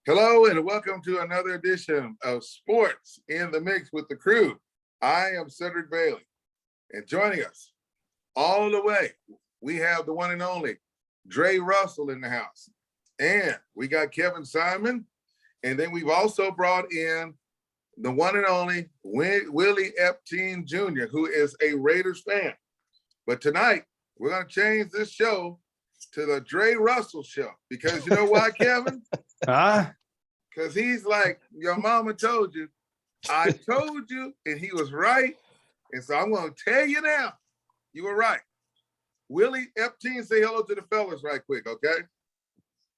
Hello and welcome to another edition of Sports in the Mix with the Crew. I am Cedric Bailey, and joining us all the way, we have the one and only Dre Russell in the house. And we got Kevin Simon, and then we've also brought in the one and only Willie Epting Jr., who is a Raiders fan. But tonight, we're going to change this show to the Dre Russell show, because you know why, Kevin? Because he's like, your mama told you, I told you, and he was right. And so I'm going to tell you now, you were right. Willie Epting, say hello to the fellas right quick, okay?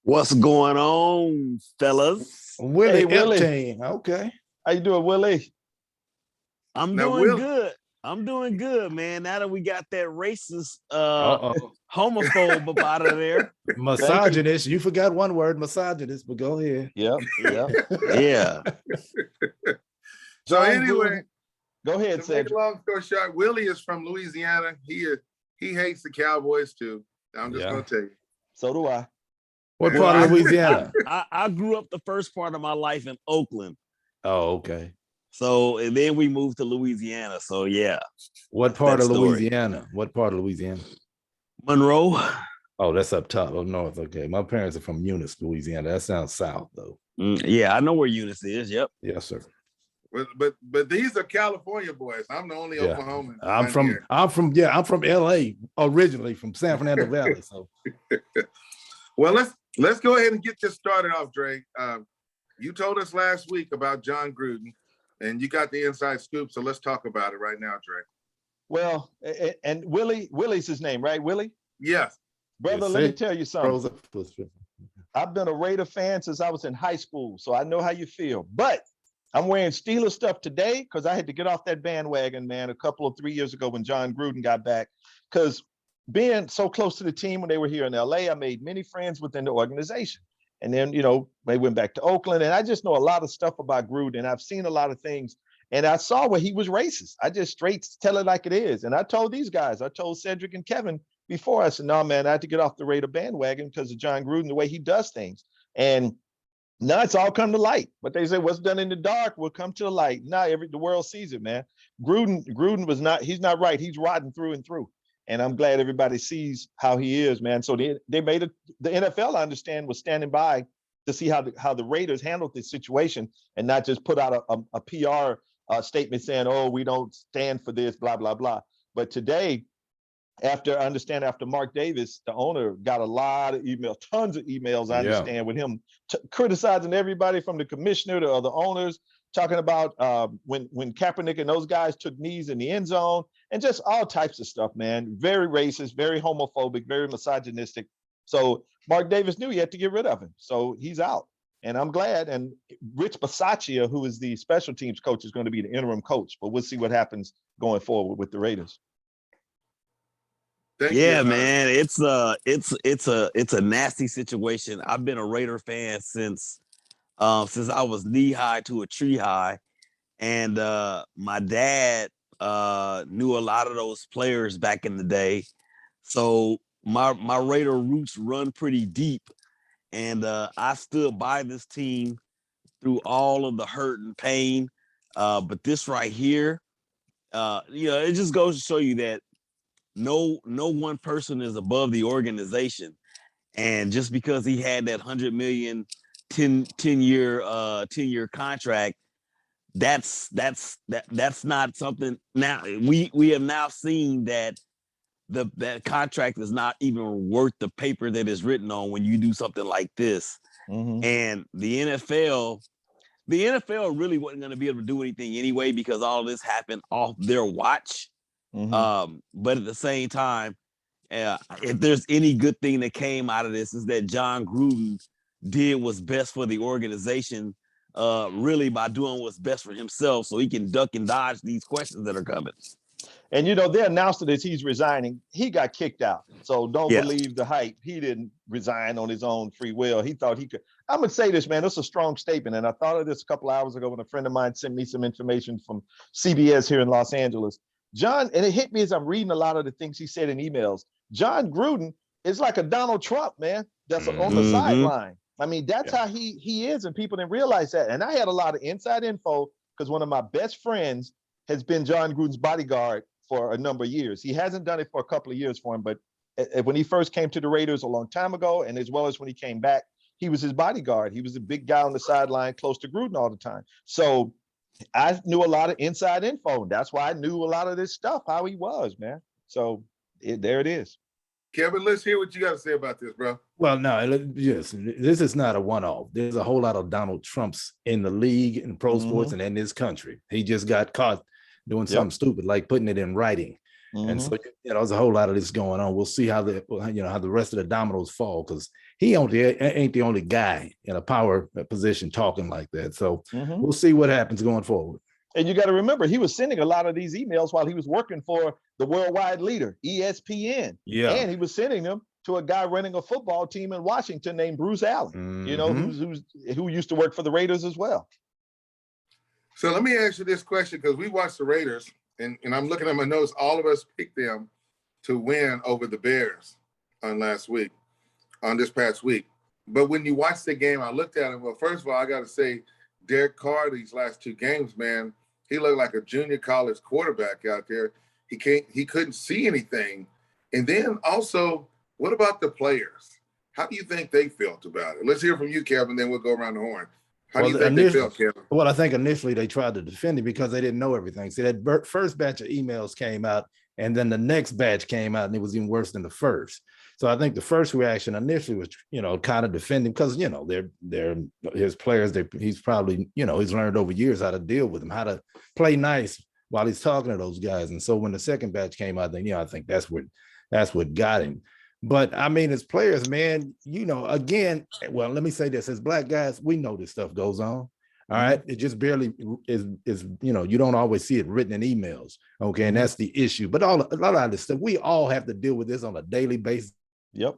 What's going on, fellas? Willie Willie. Epting. Okay. How you doing, Willie? I'm Now, doing good. I'm doing good, man. Now that we got that racist homophobe up out of there. Misogynist. You forgot one word, misogynist, but go ahead. Yep. Yeah. So anyway, go ahead, to make Cedric. a long story short, Willie is from Louisiana. He hates the Cowboys too. I'm just going to tell you. So do I. What part of Louisiana? I grew up the first part of my life in Oakland. Oh, okay. So, and then we moved to Louisiana. So, yeah. What part of Louisiana? What part of Louisiana? Monroe. Oh, that's up top, up north. Okay. My parents are from Eunice, Louisiana. That sounds south, though. Yeah, I know where Eunice is. Yep. Yes, sir. But these are California boys. I'm the only Oklahoman. I'm from LA originally, from San Fernando Valley. So well, let's go ahead and get this started off, Dre. You told us last week about John Gruden, and you got the inside scoop. So let's talk about it right now, Dre. Well, and Willie's his name, right? Willie? Yes. Brother, Yes, let me tell you something. Rose. I've been a Raider fan since I was in high school, so I know how you feel. But I'm wearing Steelers stuff today because I had to get off that bandwagon, man, 3 years ago when John Gruden got back. Because being so close to the team when they were here in LA, I made many friends within the organization. And then, they went back to Oakland. And I just know a lot of stuff about Gruden. I've seen a lot of things. And I saw where he was racist. I just straight tell it like it is. And I told these guys, I told Cedric and Kevin before, I said, no, man, I had to get off the Raider bandwagon because of John Gruden, the way he does things. And now it's all come to light. But they say what's done in the dark will come to the light. Now the world sees it, man. Gruden he's not right. He's rotten through and through. And I'm glad everybody sees how he is, man. So they made it. The NFL, I understand, was standing by to see how the Raiders handled this situation and not just put out a PR statement saying, oh, we don't stand for this, blah, blah, blah. But today, after Mark Davis, the owner, got a lot of emails, tons of emails, I understand, with him criticizing everybody from the commissioner to other owners, talking about when Kaepernick and those guys took knees in the end zone and just all types of stuff, man. Very racist, very homophobic, very misogynistic. So Mark Davis knew he had to get rid of him. So he's out. And I'm glad. And Rich Bisaccia, who is the special teams coach, is going to be the interim coach. But we'll see what happens going forward with the Raiders. Man, it's a nasty situation. I've been a Raider fan since I was knee high to a tree high, and my dad knew a lot of those players back in the day, so my Raider roots run pretty deep, and I stood by this team through all of the hurt and pain. But this right here, it just goes to show you that no one person is above the organization. And just because he had that $100 million 10-year contract, that's not something. Now we have now seen that that contract is not even worth the paper that is written on when you do something like this. Mm-hmm. And the NFL really wasn't going to be able to do anything anyway because all of this happened off their watch. Mm-hmm. But at the same time, if there's any good thing that came out of this, is that John Gruden did what's best for the organization, really by doing what's best for himself, so he can duck and dodge these questions that are coming. And they announced it as he's resigning. He got kicked out, so don't believe the hype. He didn't resign on his own free will. He thought he could. I'm gonna say this, man. That's a strong statement, and I thought of this a couple hours ago when a friend of mine sent me some information from CBS here in Los Angeles. John, and it hit me as I'm reading a lot of the things he said in emails. John Gruden is like a Donald Trump, man. That's on the sideline. I mean, that's how he is, and people didn't realize that. And I had a lot of inside info because one of my best friends has been John Gruden's bodyguard for a number of years. He hasn't done it for a couple of years for him, but when he first came to the Raiders a long time ago, and as well as when he came back, he was his bodyguard. He was a big guy on the sideline, close to Gruden all the time. So I knew a lot of inside info. That's why I knew a lot of this stuff, how he was, man. So there it is. Kevin, let's hear what you got to say about this, bro. Well, no, yes, this is not a one-off. There's a whole lot of Donald Trumps in the league, in pro sports, and in this country. He just got caught doing something stupid, like putting it in writing. And so, there's a whole lot of this going on. We'll see how how the rest of the dominoes fall, because he ain't the only guy in a power position talking like that. So we'll see what happens going forward. And you got to remember, he was sending a lot of these emails while he was working for the worldwide leader, ESPN. Yeah. And he was sending them to a guy running a football team in Washington named Bruce Allen, who used to work for the Raiders as well. So let me ask you this question, because we watched the Raiders, and I'm looking at my notes. All of us picked them to win over the Bears on this past week. But when you watch the game, I looked at him. Well, first of all, I got to say, Derek Carr, these last two games, man, he looked like a junior college quarterback out there. He couldn't see anything. And then also, what about the players? How do you think they felt about it? Let's hear from you, Kevin, then we'll go around the horn. How do you think they felt, Kevin? Well, I think initially they tried to defend it because they didn't know everything. See, that first batch of emails came out, and then the next batch came out, and it was even worse than the first. So I think the first reaction initially was, kind of defending, because, they're his players. He's probably, he's learned over years how to deal with them, how to play nice while he's talking to those guys. And so when the second batch came out, then, I think that's what got him. But I mean, as players, man, again, well, let me say this: as Black guys, we know this stuff goes on. All right. It just barely is, you don't always see it written in emails. Okay. And that's the issue. But a lot of this stuff, we all have to deal with this on a daily basis. Yep.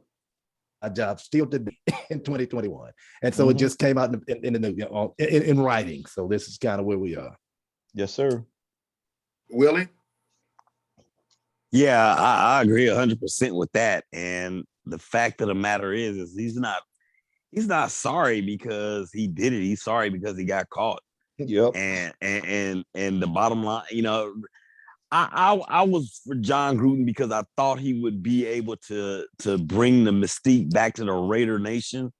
Our job still today in 2021. And so it just came out in writing. So this is kind of where we are. Yes, sir. Willie? Yeah, I agree 100% with that. And the fact of the matter is he's not sorry because he did it. He's sorry because he got caught. Yep. And the bottom line, I was for John Gruden because I thought he would be able to bring the mystique back to the Raider Nation.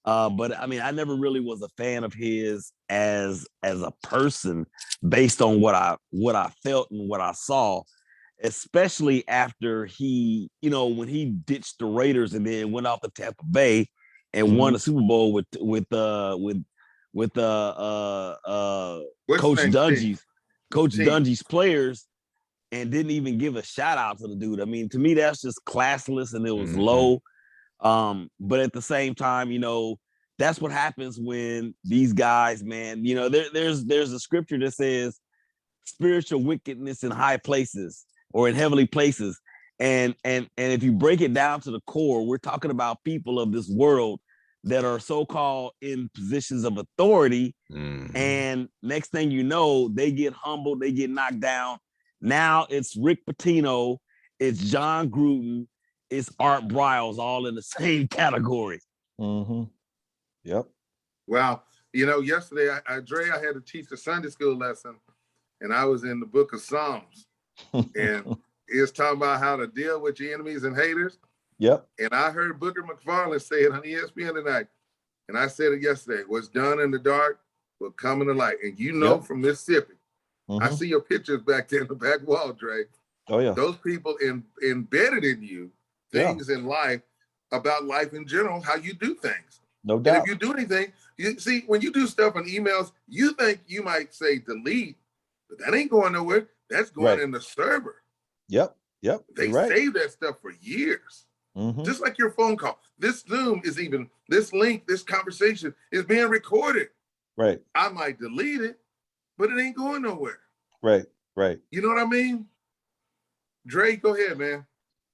But I mean, I never really was a fan of his as a person based on what I felt and what I saw, especially after he, when he ditched the Raiders and then went off to Tampa Bay and won the Super Bowl with Coach Dungy's players, and didn't even give a shout out to the dude. I mean, to me, that's just classless and it was low. But at the same time, that's what happens when these guys, man, there's a scripture that says spiritual wickedness in high places or in heavenly places. And if you break it down to the core, we're talking about people of this world that are so-called in positions of authority. And next thing you know, they get humbled, they get knocked down. Now it's Rick Pitino, it's John Gruden, it's Art Briles, all in the same category. Yep. Wow. Yesterday, Aundrae, I had to teach a Sunday school lesson, and I was in the book of Psalms. And it's talking about how to deal with your enemies and haters. Yep. And I heard Booker McFarland say it on ESPN tonight. And I said it yesterday. What's done in the dark will come in the light. And from Mississippi, I see your pictures back there in the back wall, Dre. Oh, yeah. Those people embedded in you things in life, about life in general, how you do things. No doubt. And if you do anything, you see, when you do stuff on emails, you think you might say delete, but that ain't going nowhere. That's going in the server. Yep. They save that stuff for years. Just like your phone call. This Zoom is this link, this conversation is being recorded. Right. I might delete it, but it ain't going nowhere. Right. You know what I mean? Dre, go ahead, man.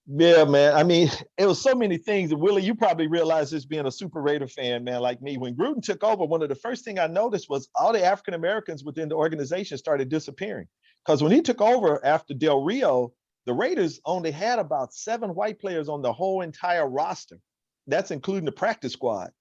Yeah, man. I mean, it was so many things. Willie, you probably realize this being a super Raider fan, man, like me. When Gruden took over, one of the first thing I noticed was all the African Americans within the organization started disappearing. Because when he took over after Del Rio, the Raiders only had about 7 white players on the whole entire roster. That's including the practice squad.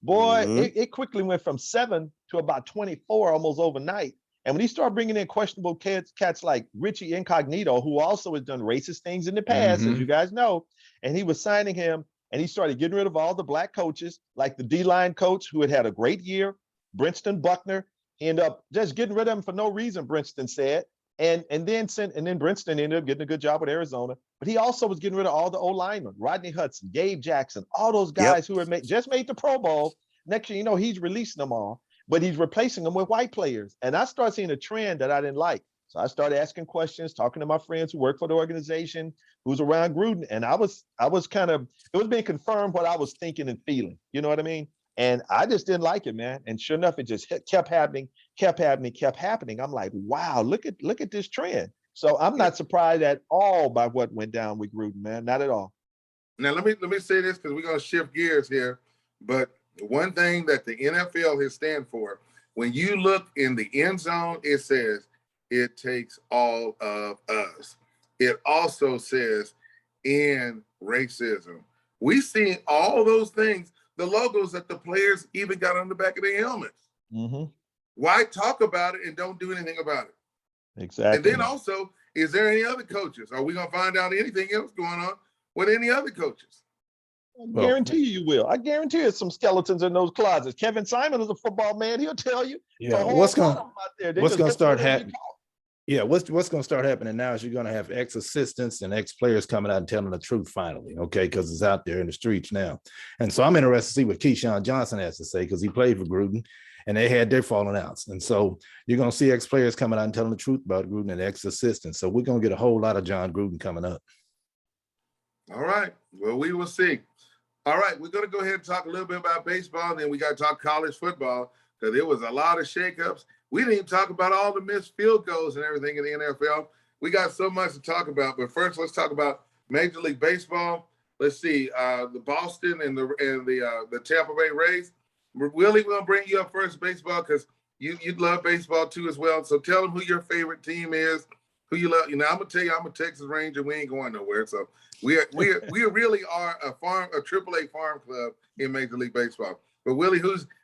Boy, Mhm. it quickly went from 7 to about 24 almost overnight. And when he started bringing in questionable cats like Richie Incognito, who also has done racist things in the past, as you guys know, and he was signing him, and he started getting rid of all the black coaches, like the D-line coach who had a great year, Brinston Buckner. He ended up just getting rid of him for no reason, Brinston said. And then Brinston ended up getting a good job with Arizona. But he also was getting rid of all the O-linemen, Rodney Hudson, Gabe Jackson, all those Yep. guys who had just made the Pro Bowl. Next year, you know, he's releasing them all, but he's replacing them with white players. And I started seeing a trend that I didn't like. So I started asking questions, talking to my friends who work for the organization, who's around Gruden. And I was kind of, it was being confirmed what I was thinking and feeling. You know what I mean? And I just didn't like it, man. And sure enough, it just kept happening. I'm like, wow, look at this trend. So I'm not surprised at all by what went down with Gruden, man. Not at all. Now let me say this, because we're gonna shift gears here. But one thing that the NFL has stand for, when you look in the end zone, it says it takes all of us. It also says in racism. We see all those things, the logos that the players even got on the back of their helmets. Mm-hmm. Why talk about it and don't do anything about it? Exactly. And then also, is there any other coaches? Are we gonna find out anything else going on with any other coaches? I guarantee you will. I guarantee you some skeletons in those closets. Kevin Simon is a football man. He'll tell you. Yeah, what's going to start happening? Yeah, what's going to start happening now is you're going to have ex-assistants and ex-players coming out and telling the truth finally, okay, because it's out there in the streets now. And so I'm interested to see what Keyshawn Johnson has to say, because he played for Gruden and they had their falling outs. And so you're going to see ex-players coming out and telling the truth about Gruden and ex-assistants. So we're going to get a whole lot of John Gruden coming up. All right. Well, we will see. All right. We're going to go ahead and talk a little bit about baseball, and then we got to talk college football, because there was a lot of shakeups. We didn't even talk about all the missed field goals and everything in the NFL. We got so much to talk about. But first, let's talk about Major League Baseball. Let's see, the Boston and the Tampa Bay Rays. Willie, we'll bring you up first, baseball, because you love baseball too as well. So tell them who your favorite team is, who you love. You know, I'm gonna tell you, I'm a Texas Ranger. We ain't going nowhere. So we really are a AAA farm club in Major League Baseball. But Willie,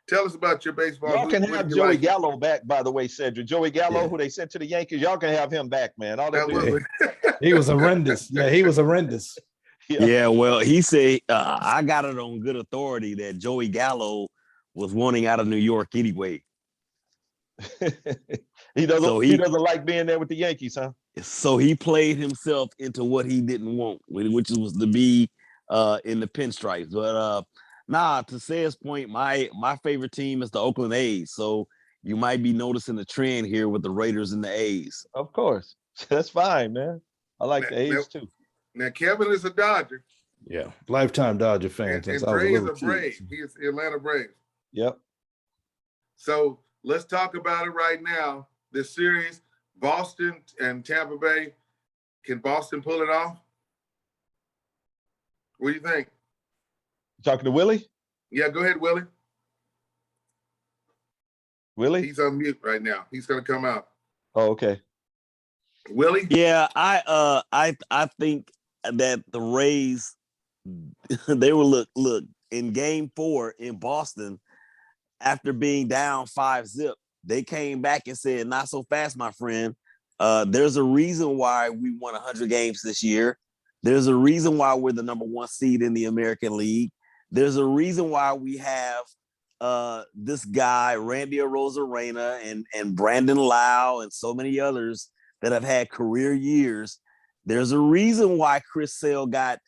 tell us about your baseball. Y'all can have Joey Gallo back, by the way, Cedric. Joey Gallo, who they sent to the Yankees, y'all can have him back, man. All that he was horrendous. Yeah, he was horrendous. Yeah, well, he said, I got it on good authority that Joey Gallo was wanting out of New York anyway. He doesn't like being there with the Yankees, huh? So he played himself into what he didn't want, which was to be in the pinstripes. But to Say's point, my favorite team is the Oakland A's. So you might be noticing the trend here with the Raiders and the A's. Of course. That's fine, man. I like the A's too. Now, Kevin is a Dodger. Yeah, lifetime Dodger fan. And Dre is a Brave. He's Atlanta Braves. Yep. So let's talk about it right now. This series, Boston and Tampa Bay. Can Boston pull it off? What do you think? Talking to Willie? Yeah, go ahead, Willie. Willie? He's on mute right now. He's gonna come out. Oh, okay. Willie? Yeah, I think that the Rays, they were look in game 4 in Boston, after being down 5-0, they came back and said, not so fast, my friend. There's a reason why we won 100 games this year. There's a reason why we're the number 1 seed in the American League. There's a reason why we have this guy, Randy Arozarena, and Brandon Lau, and so many others that have had career years. There's a reason why Chris Sale got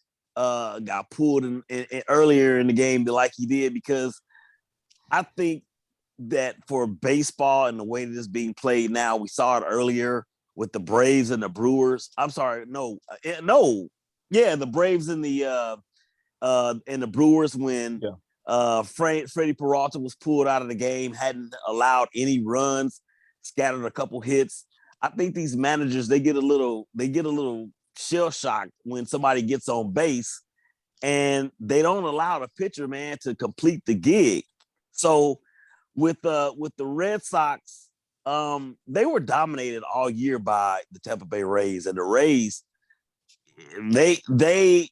pulled in earlier in the game like he did, because I think that for baseball and the way that it's being played now, we saw it earlier with the Braves and the Brewers. I'm sorry, the Braves and the Brewers when Freddie Peralta was pulled out of the game, hadn't allowed any runs, scattered a couple hits. I think these managers, they get a little shell shocked when somebody gets on base and they don't allow the pitcher, man, to complete the gig. So with the Red Sox, they were dominated all year by the Tampa Bay Rays, and the Rays, they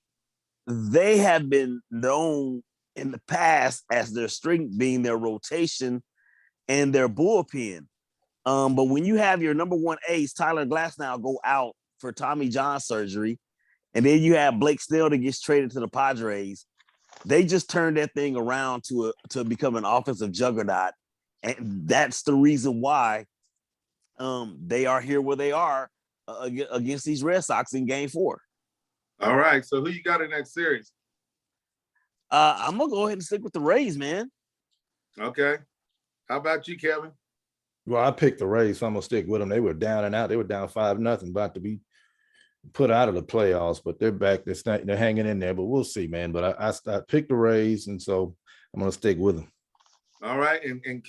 have been known in the past as their strength being their rotation and their bullpen. But when you have your number one ace, Tyler Glasnow, go out for Tommy John surgery, and then you have Blake Snell that gets traded to the Padres, they just turned that thing around to become an offensive juggernaut. And that's the reason why they are here where they are against these Red Sox in Game 4. All right. So who you got in that series? I'm gonna go ahead and stick with the Rays, man. Okay. How about you, Kevin? Well, I picked the Rays, so I'm gonna stick with them. They were down and out. They were down 5-0, about to be put out of the playoffs, but they're back. They're hanging in there, but we'll see, man. But I picked the Rays, and so I'm gonna stick with them. All right. And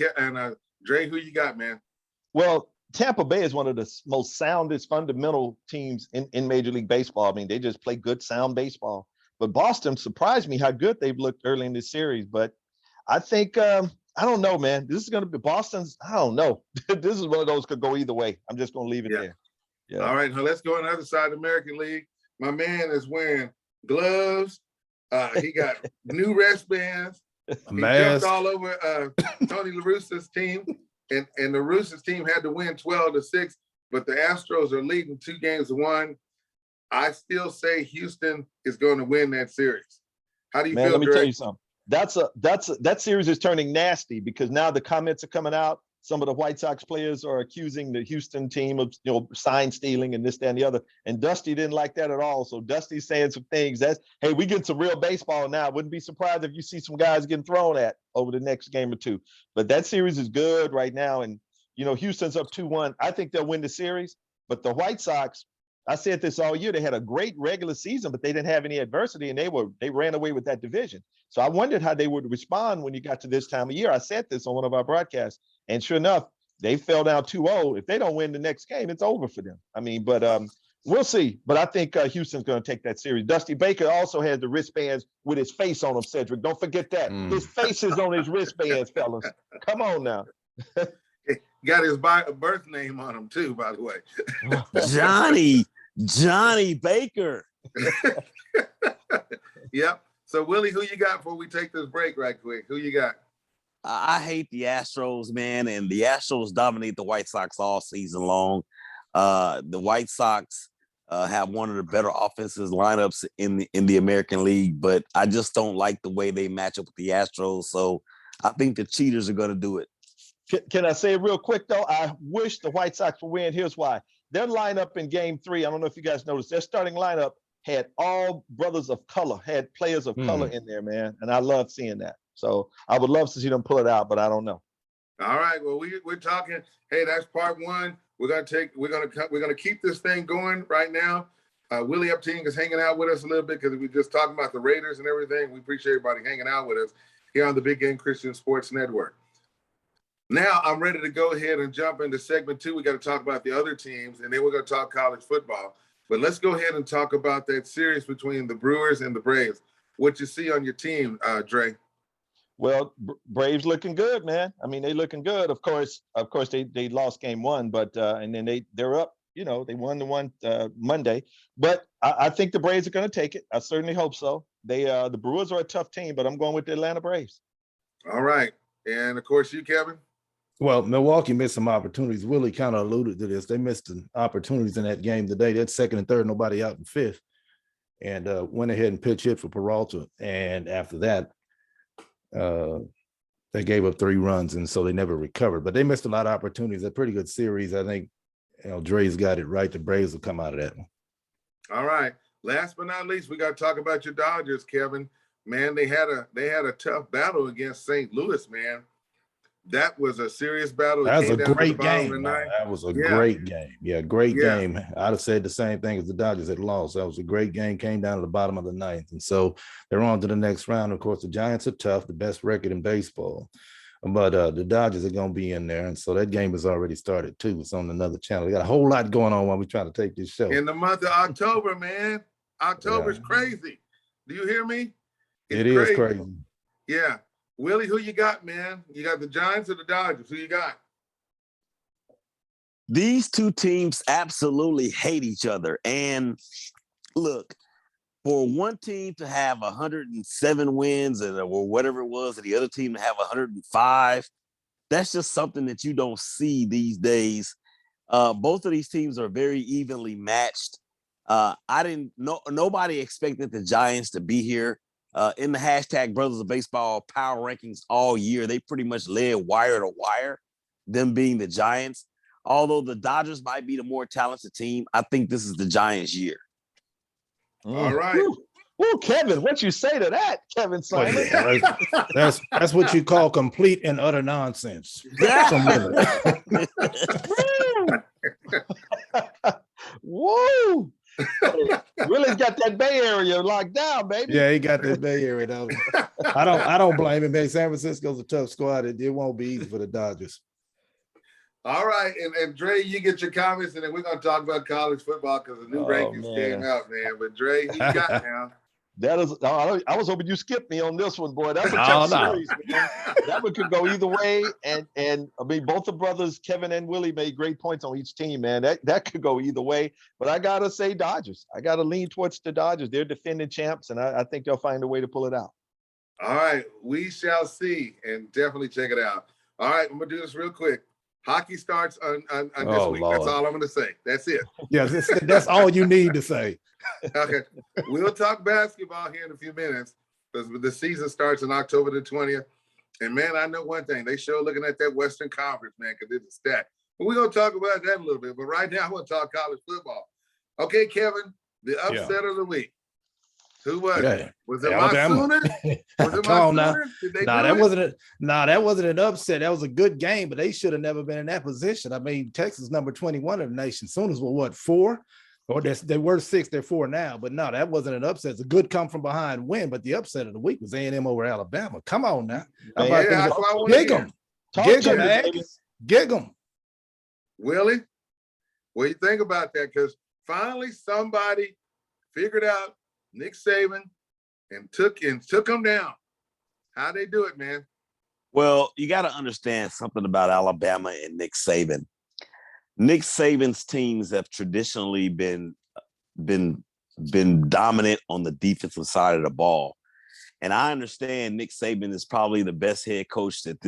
Dre, who you got, man? Well, Tampa Bay is one of the most soundest fundamental teams in Major League Baseball. I mean, they just play good, sound baseball. But Boston surprised me how good they've looked early in this series. But I think, I don't know, man. This is going to be Boston's. I don't know. This is one of those could go either way. I'm just going to leave it there. Yeah. All right. Now let's go on the other side of the American League. My man is wearing gloves. He got new wristbands. He jumped all over Tony La Russa's team. And the Roosters team had to win 12-6, but the Astros are leading 2-1. I still say Houston is going to win that series. How do you feel, Let me Dre? tell you something. That series is turning nasty because now the comments are coming out. Some of the White Sox players are accusing the Houston team of sign stealing and this, that, and the other. And Dusty didn't like that at all. So Dusty's saying some things hey, we get some real baseball now. Wouldn't be surprised if you see some guys getting thrown at over the next game or two. But that series is good right now. And, Houston's up 2-1. I think they'll win the series. But the White Sox, I said this all year, they had a great regular season, but they didn't have any adversity, and they ran away with that division. So I wondered how they would respond when you got to this time of year. I said this on one of our broadcasts, and sure enough, they fell down 2-0. If they don't win the next game, it's over for them. I mean, but we'll see. But I think Houston's going to take that series. Dusty Baker also has the wristbands with his face on them, Cedric. Don't forget that. His face is on his wristbands, fellas. Come on now. Got his birth name on him too, by the way. Johnny Baker. Yep. So Willie, who you got before we take this break right quick? Who you got? I hate the Astros, man, and the Astros dominate the White Sox all season long. The White Sox have one of the better offensive lineups in the American League, but I just don't like the way they match up with the Astros. So I think the cheaters are going to do it. Can I say it real quick, though? I wish the White Sox would win. Here's why. Their lineup in Game 3, I don't know if you guys noticed, their starting lineup had all brothers of color, had players of color in there, man. And I love seeing that. So I would love to see them pull it out, but I don't know. All right. Well, we're talking. Hey, that's part one. We're gonna keep this thing going right now. Willie Epting is hanging out with us a little bit because we're just talking about the Raiders and everything. We appreciate everybody hanging out with us here on the Big Game Christian Sports Network. Now I'm ready to go ahead and jump into segment 2. We got to talk about the other teams, and then we're going to talk college football. But let's go ahead and talk about that series between the Brewers and the Braves. What you see on your team, Dre? Well, Braves looking good, man. I mean, they looking good. Of course, they lost Game 1, but and then they're up. They won the one Monday. But I think the Braves are going to take it. I certainly hope so. The Brewers are a tough team, but I'm going with the Atlanta Braves. All right, and of course you, Kevin. Well, Milwaukee missed some opportunities. Willie kind of alluded to this. They missed the opportunities in that game today. That's second and third, nobody out in fifth, and went ahead and pitch hit for Peralta. And after that, they gave up 3 runs, and so they never recovered. But they missed a lot of opportunities. A pretty good series. I think Dre's got it right. The Braves will come out of that one. All right. Last but not least, we got to talk about your Dodgers, Kevin. Man, they had a tough battle against St. Louis, man. That was a serious battle. That was a great game. That was a great game. Yeah, great game. I'd have said the same thing as the Dodgers had lost. That was a great game. Came down to the bottom of the 9th. And so they're on to the next round. Of course, the Giants are tough, the best record in baseball. But the Dodgers are going to be in there. And so that game has already started, too. It's on another channel. We got a whole lot going on while we try to take this show. In the month of October, man. October's crazy. Do you hear me? It is crazy. Yeah. Willie, who you got, man? You got the Giants or the Dodgers? Who you got? These two teams absolutely hate each other. And look, for one team to have 107 wins or whatever it was, and the other team to have 105, that's just something that you don't see these days. Both of these teams are very evenly matched. Nobody expected the Giants to be here. In the hashtag Brothers of Baseball power rankings all year, they pretty much led wire to wire, them being the Giants. Although the Dodgers might be the more talented team, I think this is the Giants' year. All right. Ooh, Kevin, what you say to that, Kevin Simon? That's what you call complete and utter nonsense. Woo! Willie's got that Bay Area locked down, baby. Yeah, he got that Bay Area though. I don't blame him, man. San Francisco's a tough squad. It won't be easy for the Dodgers. All right, and Dre, you get your comments, and then we're gonna talk about college football because the new rankings came out, man. But Dre, who you got now? That is, I was hoping you skipped me on this one, boy. That's a tough series, man. That one could go either way, and I mean, both the brothers, Kevin and Willie, made great points on each team, man. That could go either way, but I gotta say Dodgers. I gotta lean towards the Dodgers. They're defending champs, and I think they'll find a way to pull it out. All right, we shall see, and definitely check it out. All right, I'm gonna do this real quick. Hockey starts on this week. Lord. That's all I'm gonna say. That's it. Yeah, that's all you need to say. Okay, we'll talk basketball here in a few minutes because the season starts on October the 20th. And man, I know one thing. They sure looking at that Western Conference, man, because it's a stack. But we're gonna talk about that a little bit. But right now, I want to talk college football. Okay, Kevin, the upset of the week. Who was it? Was it Alabama. my Sooners? Was it Come on now. That wasn't an upset. That was a good game, but they should have never been in that position. I mean, Texas number 21 of the nation. Sooners were what, 4? Or they were 6, they're 4 now. But no, that wasn't an upset. It's a good come from behind win, but the upset of the week was A&M over Alabama. Come on now. That's what I want to hear. Gig them. Willie, what do you think about that? Because finally somebody figured out Nick Saban and took him down. How they do it, man? Well, you got to understand something about Alabama and Nick Saban. Nick Saban's teams have traditionally been dominant on the defensive side of the ball. And I understand Nick Saban is probably the best head coach that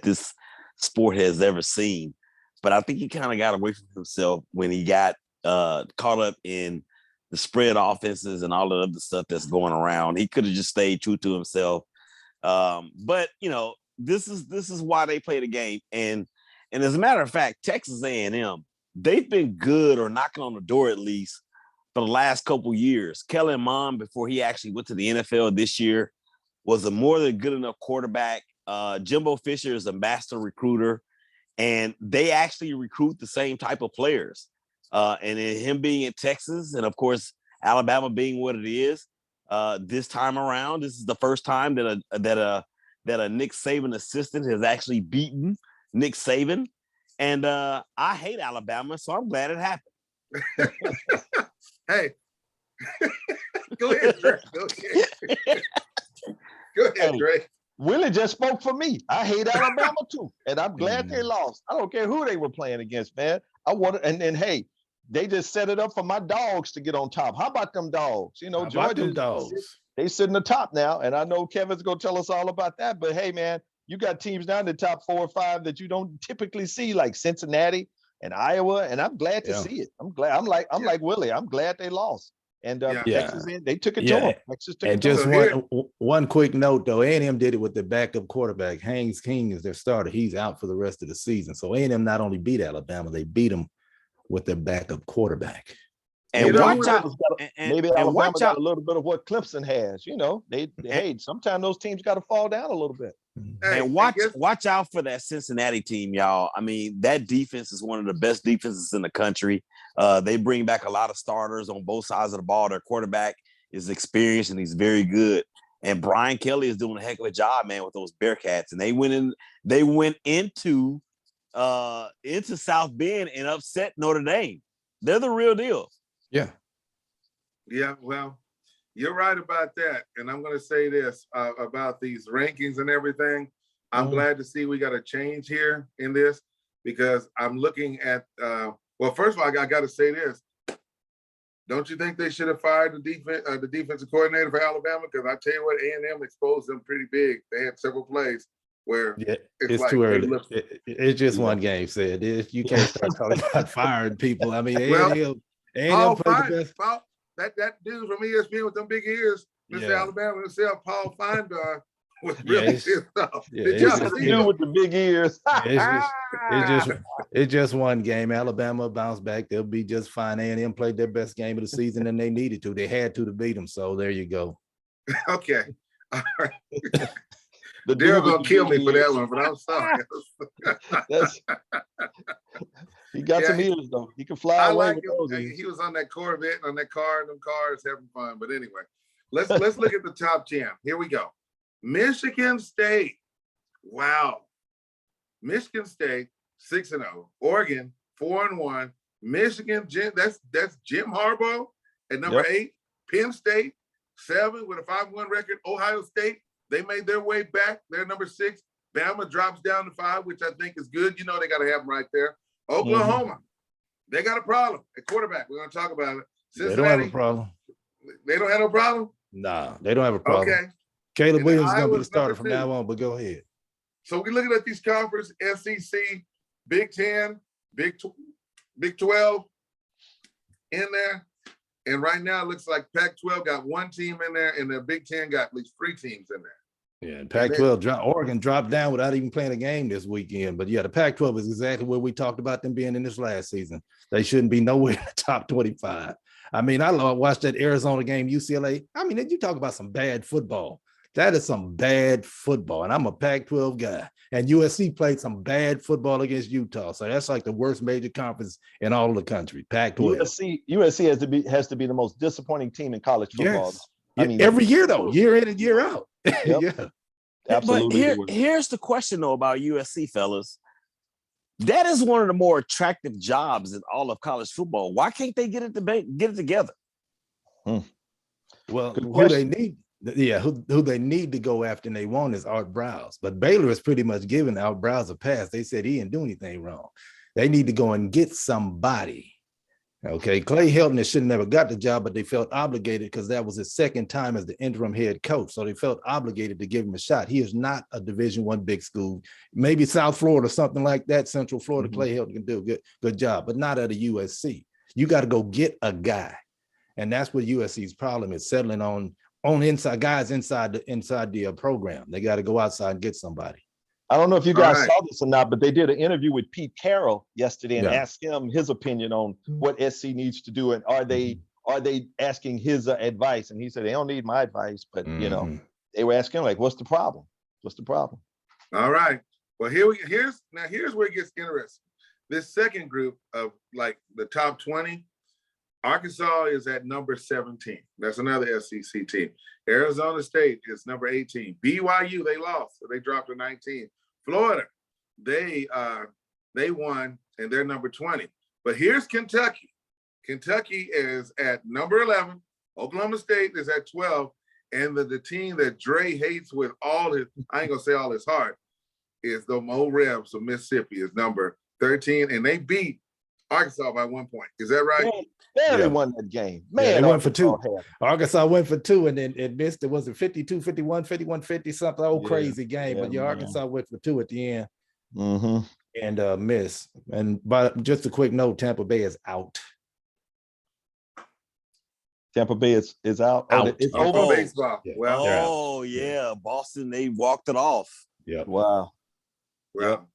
this sport has ever seen. But I think he kind of got away from himself when he got caught up in the spread offenses and all the other stuff that's going around. He could have just stayed true to himself. But you know, this is why they play the game. And as a matter of fact, Texas A&M, they've been good or knocking on the door at least for the last couple years. Kellen Mond, before he actually went to the NFL this year, was a more than good enough quarterback. Jimbo Fisher is a master recruiter, and they actually recruit the same type of players. And in him being in Texas, and of course Alabama being what it is, this time around, this is the first time that a Nick Saban assistant has actually beaten Nick Saban. And I hate Alabama, so I'm glad it happened. Hey, go ahead, Dre. Go ahead, Dre. Willie just spoke for me. I hate Alabama too, and I'm glad they lost. I don't care who they were playing against, man. I want and then hey, they just set it up for my dogs to get on top. How about them dogs? You know, Georgia dogs. They sit in the top now, and I know Kevin's gonna tell us all about that. But hey, man, you got teams down in the top 4 or 5 that you don't typically see, like Cincinnati and Iowa, and I'm glad to see it. I'm glad. I'm like Willie. I'm glad they lost. And Texas, they took it to them. Texas took and it just one quick note, though. A&M did it with their backup quarterback. Haynes King is their starter. He's out for the rest of the season. So A&M not only beat Alabama, they beat them with their backup quarterback. And watch out. Maybe Alabama got a little bit of what Clemson has. You know, hey, sometimes those teams got to fall down a little bit. And watch out for that Cincinnati team, y'all. I mean, that defense is one of the best defenses in the country. They bring back a lot of starters on both sides of the ball. Their quarterback is experienced and he's very good. And Brian Kelly is doing a heck of a job, man, with those Bearcats. And they went into South Bend and upset Notre Dame. They're the real deal. Yeah. Yeah, well, you're right about that. And I'm going to say this about these rankings and everything. I'm glad to see we got a change here in this because I'm looking at, well, first of all, I got to say this. Don't you think they should have fired the defensive coordinator for Alabama? Because I tell you what, A&M exposed them pretty big. They had several plays where it's like too early. looked, It's just one game, said. You can't start talking about firing people. I mean, A&M Paul played the best. Paul, that dude from ESPN with them big ears, Mr. Alabama himself, Paul Feinberg, was really pissed off. Did you see the dude with the big ears? It's just one game. Alabama bounced back. They'll be just fine. A&M played their best game of the season, and they needed to. They had to beat them. So there you go. Okay. All right. They're gonna kill me for that one, but I'm sorry. He got some ears though. He can fly away with those ears. He was on that Corvette, on that car, and them cars having fun. But anyway, let's look at the top 10. Here we go. Michigan State. Wow. Michigan State 6-0. Oregon 4-1. Michigan, that's Jim Harbaugh at number 8. Penn State 7 with a 5-1 record. Ohio State, they made their way back. They're number 6. Bama drops down to 5, which I think is good. You know they got to have them right there. Oklahoma, they got a problem at quarterback. We're going to talk about it. Cincinnati, they don't have a problem. They don't have no problem? Nah, they don't have a problem. Okay. Caleb Williams is going to be the starter from now on, but go ahead. So we're looking at these conferences, SEC, Big 10, Big 12 in there. And right now it looks like Pac-12 got one team in there, and the Big 10 got at least 3 teams in there. Yeah, and Pac-12 Oregon dropped down without even playing a game this weekend. But yeah, the Pac-12 is exactly where we talked about them being in this last season. They shouldn't be nowhere in the top 25. I mean, I watched that Arizona game, UCLA. I mean, you talk about some bad football. That is some bad football. And I'm a Pac-12 guy. And USC played some bad football against Utah. So that's like the worst major conference in all of the country, Pac-12. USC has to be the most disappointing team in college football. Yes. I mean, every year though, year in and year out. Yep. Yeah. Absolutely. But here's the question though about USC, fellas. That is one of the more attractive jobs in all of college football. Why can't they get it together? Well, who they need to go after and they want is Art Browse. But Baylor has pretty much given Art Browse a pass. They said he didn't do anything wrong. They need to go and get somebody. Okay, Clay Helton should have never got the job, but they felt obligated because that was his second time as the interim head coach. So they felt obligated to give him a shot. He is not a Division I big school. Maybe South Florida, something like that. Central Florida, Clay Helton can do a good job, but not at a USC. You got to go get a guy. And that's what USC's problem is, settling on inside guys inside the program. They got to go outside and get somebody. I don't know if you guys saw this or not, but they did an interview with Pete Carroll yesterday and asked him his opinion on what SC needs to do, and are they asking his advice? And he said they don't need my advice, but you know, they were asking like, "What's the problem? What's the problem?" All right. Well, here's where it gets interesting. This second group of like the top 20, Arkansas is at number 17. That's another SEC team. Arizona State is number 18. BYU, they lost, so they dropped to 19. Florida, they won, and they're number 20. But here's Kentucky. Kentucky is at number 11. Oklahoma State is at 12. And the team that Dre hates with all his, I ain't gonna say all his heart, is the Mo Rebs of Mississippi is number 13. And they beat Arkansas by 1 point. Is that right? They won that game. Man, they went for 2. Arkansas went for 2 and then it missed. It was 52, 51, 51, 50, something crazy game. But Arkansas went for 2 at the end and missed. And but just a quick note, Tampa Bay is out. Tampa Bay is out. It's over baseball. Yeah. Well, Boston, they walked it off. Yeah. Wow. Well,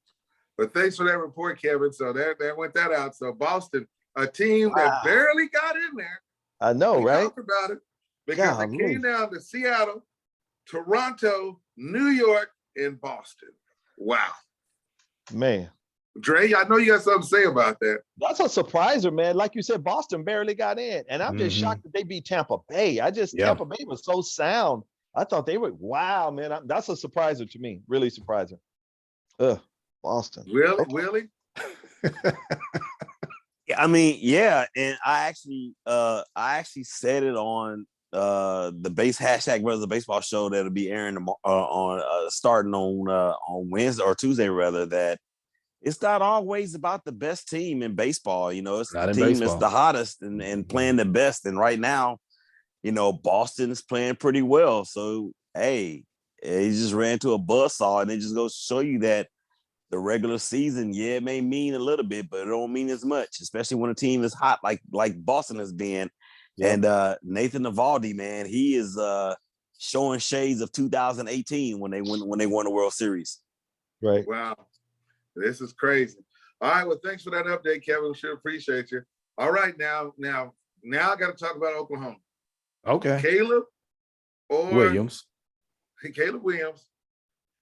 but thanks for that report, Kevin. So there went that out. So Boston, a team that barely got in there. I know, right? Talk about it because they came down to Seattle, Toronto, New York, and Boston. Wow, man. Dre, I know you got something to say about that. That's a surpriser, man. Like you said, Boston barely got in, and I'm just shocked that they beat Tampa Bay. Tampa Bay was so sound. I thought they were man. That's a surpriser to me. Really surprising. Boston. Really, Willie? I mean, yeah, and I actually said it on the hashtag Brothers of Baseball show that'll be airing on starting on Wednesday or Tuesday rather, that it's not always about the best team in baseball. You know, it's Not the in team that's baseball. the hottest and playing the best. And right now, you know, Boston is playing pretty well. So, hey, he just ran to a buzzsaw, and it just goes to show you that the regular season, yeah, it may mean a little bit, but it don't mean as much, especially when a team is hot like Boston has been. Yep. And Nathan Eovaldi, man, he is showing shades of 2018 when they won the World Series. Right. Wow. This is crazy. All right. Well, thanks for that update, Kevin. Sure appreciate you. All right. Now I got to talk about Oklahoma. Okay. Caleb or Williams. Caleb Williams.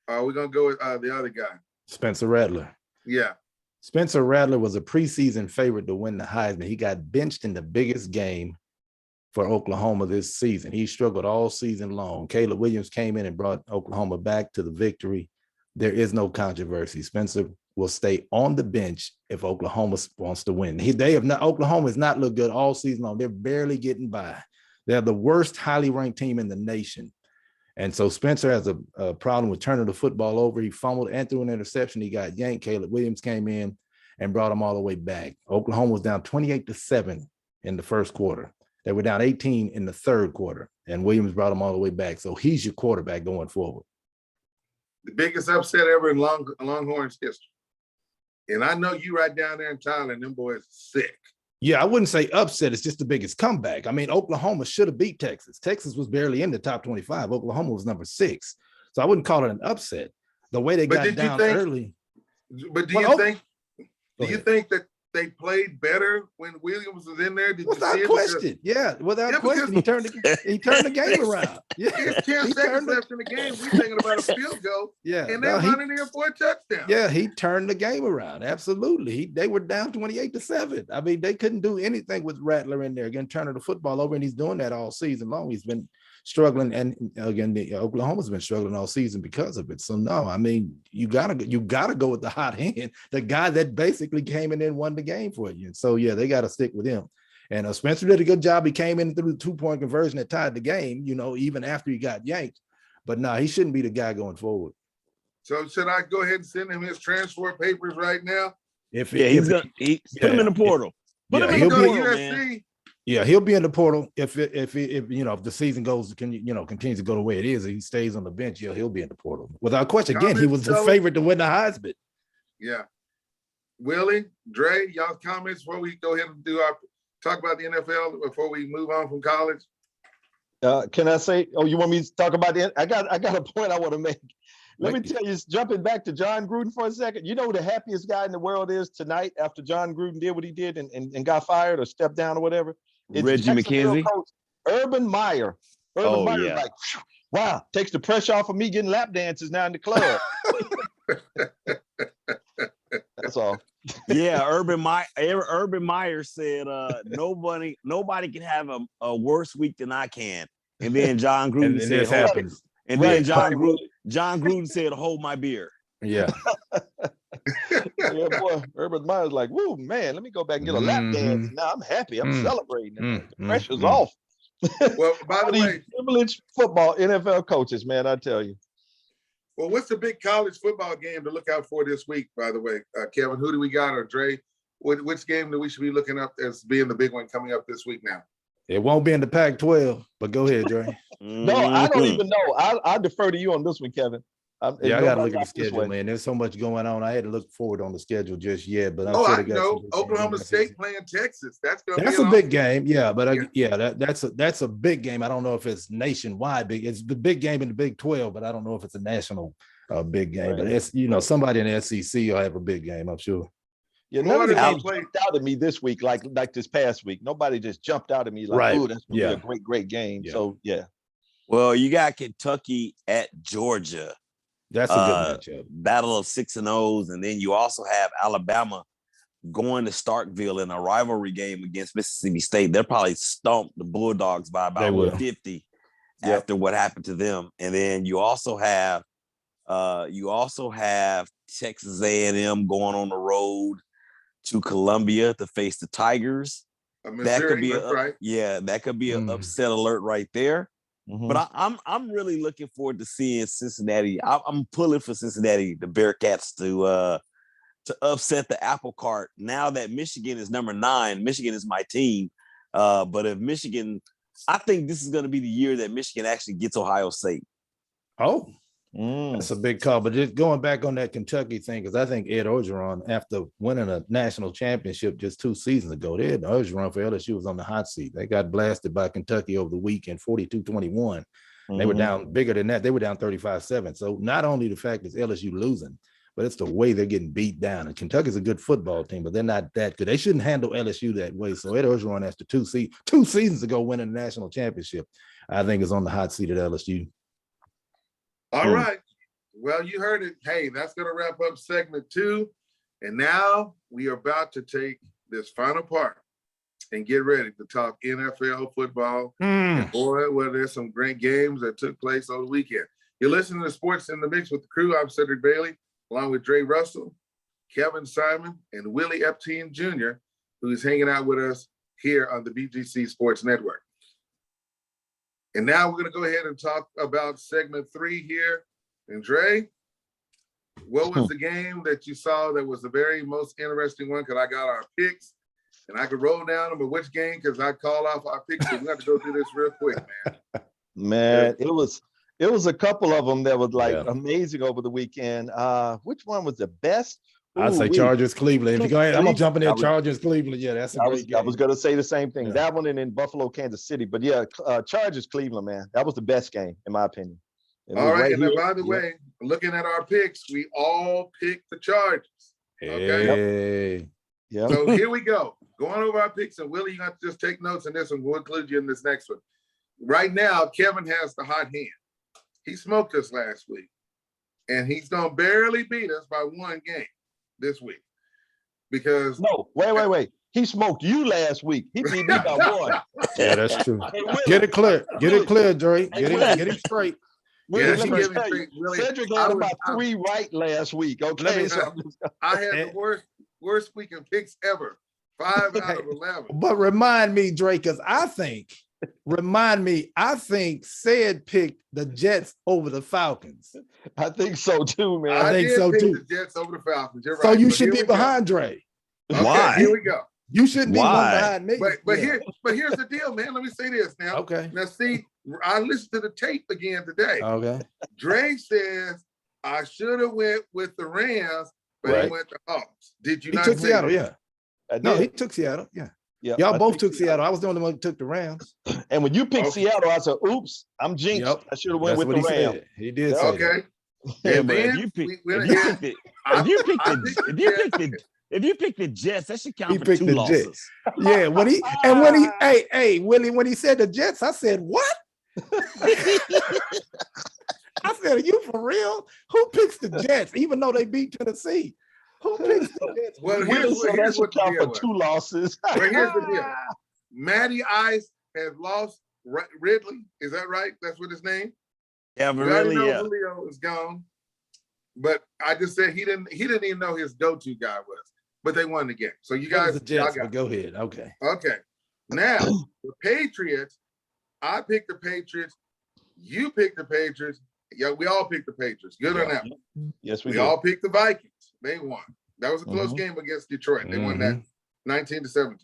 We're going to go with the other guy. Spencer Rattler. Yeah. Spencer Rattler was a preseason favorite to win the Heisman. He got benched in the biggest game for Oklahoma this season. He struggled all season long. Caleb Williams came in and brought Oklahoma back to the victory. There is no controversy. Spencer will stay on the bench if Oklahoma wants to win. Oklahoma has not looked good all season long. They're barely getting by. They're the worst highly ranked team in the nation. And so Spencer has a problem with turning the football over. He fumbled and threw an interception. He got yanked. Caleb Williams came in and brought him all the way back. Oklahoma was down 28-7 in the first quarter. They were down 18 in the third quarter, and Williams brought them all the way back. So he's your quarterback going forward. The biggest upset ever in Longhorns history. And I know you right down there in Thailand, them boys are sick. Yeah, I wouldn't say upset. It's just the biggest comeback. I mean, Oklahoma should have beat Texas. Texas was barely in the top 25. Oklahoma was number 6. So I wouldn't call it an upset. The way they got down early. But do you think that they played better when Williams was in there? Without question. Yeah, without question. He turned the game around. Yeah. It's 10 seconds left in the game. We're thinking about a field goal. Yeah. And they're running in for a touchdown. Yeah, he turned the game around. Absolutely. They were down 28-7. I mean, they couldn't do anything with Rattler in there. Again, turning the football over, and he's doing that all season long. He's been struggling, and again, Oklahoma's been struggling all season because of it. So no, I mean, you gotta go with the hot hand, the guy that basically came in and won the game for you. And so yeah, they got to stick with him. And Spencer did a good job. He came in through the 2-point conversion that tied the game, you know, even after he got yanked. But no, he shouldn't be the guy going forward. So should I go ahead and send him his transfer papers right now? Put him in the portal. Put him in the portal, man. Yeah, he'll be in the portal if the season continues to go the way it is. He stays on the bench. Yeah, he'll be in the portal without question. Again, he was the favorite to win the Heisman. Yeah, Willie, Dre, y'all comments before we go ahead and talk about the NFL before we move on from college. Can I say? Oh, you want me to talk about the? I got a point I want to make. Let me tell you, jumping back to John Gruden for a second. You know who the happiest guy in the world is tonight after John Gruden did what he did and got fired or stepped down or whatever? It's Reggie McKenzie, coach, Urban Meyer. Meyer, like, wow, takes the pressure off of me getting lap dances now in the club. That's all. Yeah, Urban Meyer said, nobody can have a worse week than I can. And then John Gruden said, this happens. And then John Gruden said, hold my beer. Yeah. Yeah, boy. Urban Meyer's like, woo, man, let me go back and get a lap dance. Now I'm happy. I'm celebrating. The pressure's off. Well, by the way, privileged football NFL coaches, man, I tell you. Well, what's the big college football game to look out for this week, by the way? Kevin, who do we got, or Dre? Which game do we should be looking up as being the big one coming up this week now? It won't be in the Pac-12, but go ahead, Dre. No, I don't even know. I defer to you on this one, Kevin. I got to look at the schedule, man. There's so much going on. I had to look forward on the schedule just yet, but I know Oklahoma State playing Texas. That's a big game, yeah. But that's a big game. I don't know if it's nationwide big. It's the big game in the Big 12, but I don't know if it's a national big game. Right. But it's somebody in the SEC will have a big game, I'm sure. Yeah, none of the games jumped out at me this week, like this past week. Nobody just jumped out at me like, "Oh, that's gonna be a great game." Yeah. So yeah. Well, you got Kentucky at Georgia. That's a good matchup. Battle of 6-0s, and then you also have Alabama going to Starkville in a rivalry game against Mississippi State. They'll probably stomp the Bulldogs by about 50 after what happened to them. And then you also have Texas A&M going on the road to Columbia to face the Tigers. That could be an upset alert right there. Mm-hmm. But I'm really looking forward to seeing Cincinnati. I'm pulling for Cincinnati, the Bearcats, to upset the apple cart. Now that Michigan is number 9, Michigan is my team. But if Michigan, I think this is going to be the year that Michigan actually gets Ohio State. Oh, that's a big call. But just going back on that Kentucky thing, because I think Ed Orgeron, after winning a national championship just 2 seasons ago, Ed Orgeron for LSU was on the hot seat. They got blasted by Kentucky over the weekend, 42-21. They were down bigger than that. They were down 35-7. So not only the fact is LSU losing, but it's the way they're getting beat down. And Kentucky's a good football team, but they're not that good. They shouldn't handle LSU that way. So Ed Orgeron, after 2 seasons ago winning the national championship, I think is on the hot seat at LSU. All right. Well, you heard it. Hey, that's going to wrap up segment 2. And now we are about to take this final part and get ready to talk NFL football. And boy, well, there's some great games that took place over the weekend. You're listening to Sports in the Mix with the crew. I'm Cedric Bailey, along with Dre Russell, Kevin Simon, and Willie Epting Jr., who's hanging out with us here on the BGC Sports Network. And now we're going to go ahead and talk about segment 3 here. And Dre, what was the game that you saw that was the very most interesting one? Because I got our picks, and I could roll down them, but which game? Because I call off our picks. So we have to go through this real quick, man. Man, it was a couple of them that was like amazing over the weekend. Which one was the best? I'd say Chargers Cleveland. If you go ahead, I'm gonna jump in there. Chargers Cleveland. Yeah, that's a great game. I was gonna say the same thing. That one and in Buffalo, Kansas City. But yeah, Chargers Cleveland, man. That was the best game, in my opinion. All right, and then by the way, looking at our picks, we all picked the Chargers. Okay. Hey. Yeah. So here we go. Going over our picks, and Willie, you have to just take notes on this one. We'll include you in this next one. Right now, Kevin has the hot hand. He smoked us last week, and he's gonna barely beat us by 1 game this week. Because wait. He smoked you last week. He beat me by 1. Yeah, that's true. Get it clear. Get it clear, Dre. Get it straight. Let me tell you, Cedric had about 3 right last week. Okay, I had the worst week in picks ever. 5 out of 11. But remind me, Dre, because I think Ced picked the Jets over the Falcons. I think so too, man. I think so too. The Jets over the Falcons. You're right. So you should be behind Dre. Okay, Why? Here we go. You shouldn't be one behind me. But here's the deal, man. Let me say this now. Okay. Now, see, I listened to the tape again today. Okay. Dre says I should have went with the Rams, but he went to Hawks. Did you not? He took say Seattle, that? yeah. No, he took Seattle, yeah. Yeah, y'all both took Seattle. I was the only one who took the Rams. And when you picked Seattle, I said, "Oops, I'm jinxed. Yep. I should have went with the Rams." He did. Say Okay. Yeah, but if you pick the Jets, that should count for 2 losses. Jets. Yeah, Willie, when he said the Jets, I said, what? I said, are you for real? Who picks the Jets, even though they beat Tennessee? Who picks the Jets? Well, here's what count for 2 losses. Well, here's the deal. Matty Ice has lost Ridley. Is that right? That's what his name? Yeah, but really, Julio is gone. But I just said he didn't even know his go-to guy was. But they won the game. So you guys, the Jets, but go ahead. Okay. Now the Patriots. I picked the Patriots. You picked the Patriots. Yeah, we all picked the Patriots. Good on that one. Yes, we all picked the Vikings. They won. That was a close game against Detroit. They won that 19-17.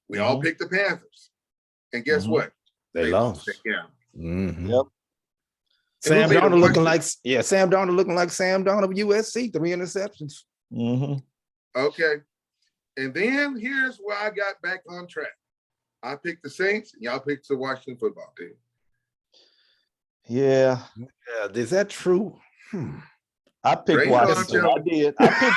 We all picked the Panthers. And guess what? They lost. Yeah. Yep. Sam Darnold looking like Sam Darnold of USC, 3 interceptions. Okay. And then here's where I got back on track. I picked the Saints, and y'all picked the Washington football team. Yeah. Is that true? I picked Washington. I did. I picked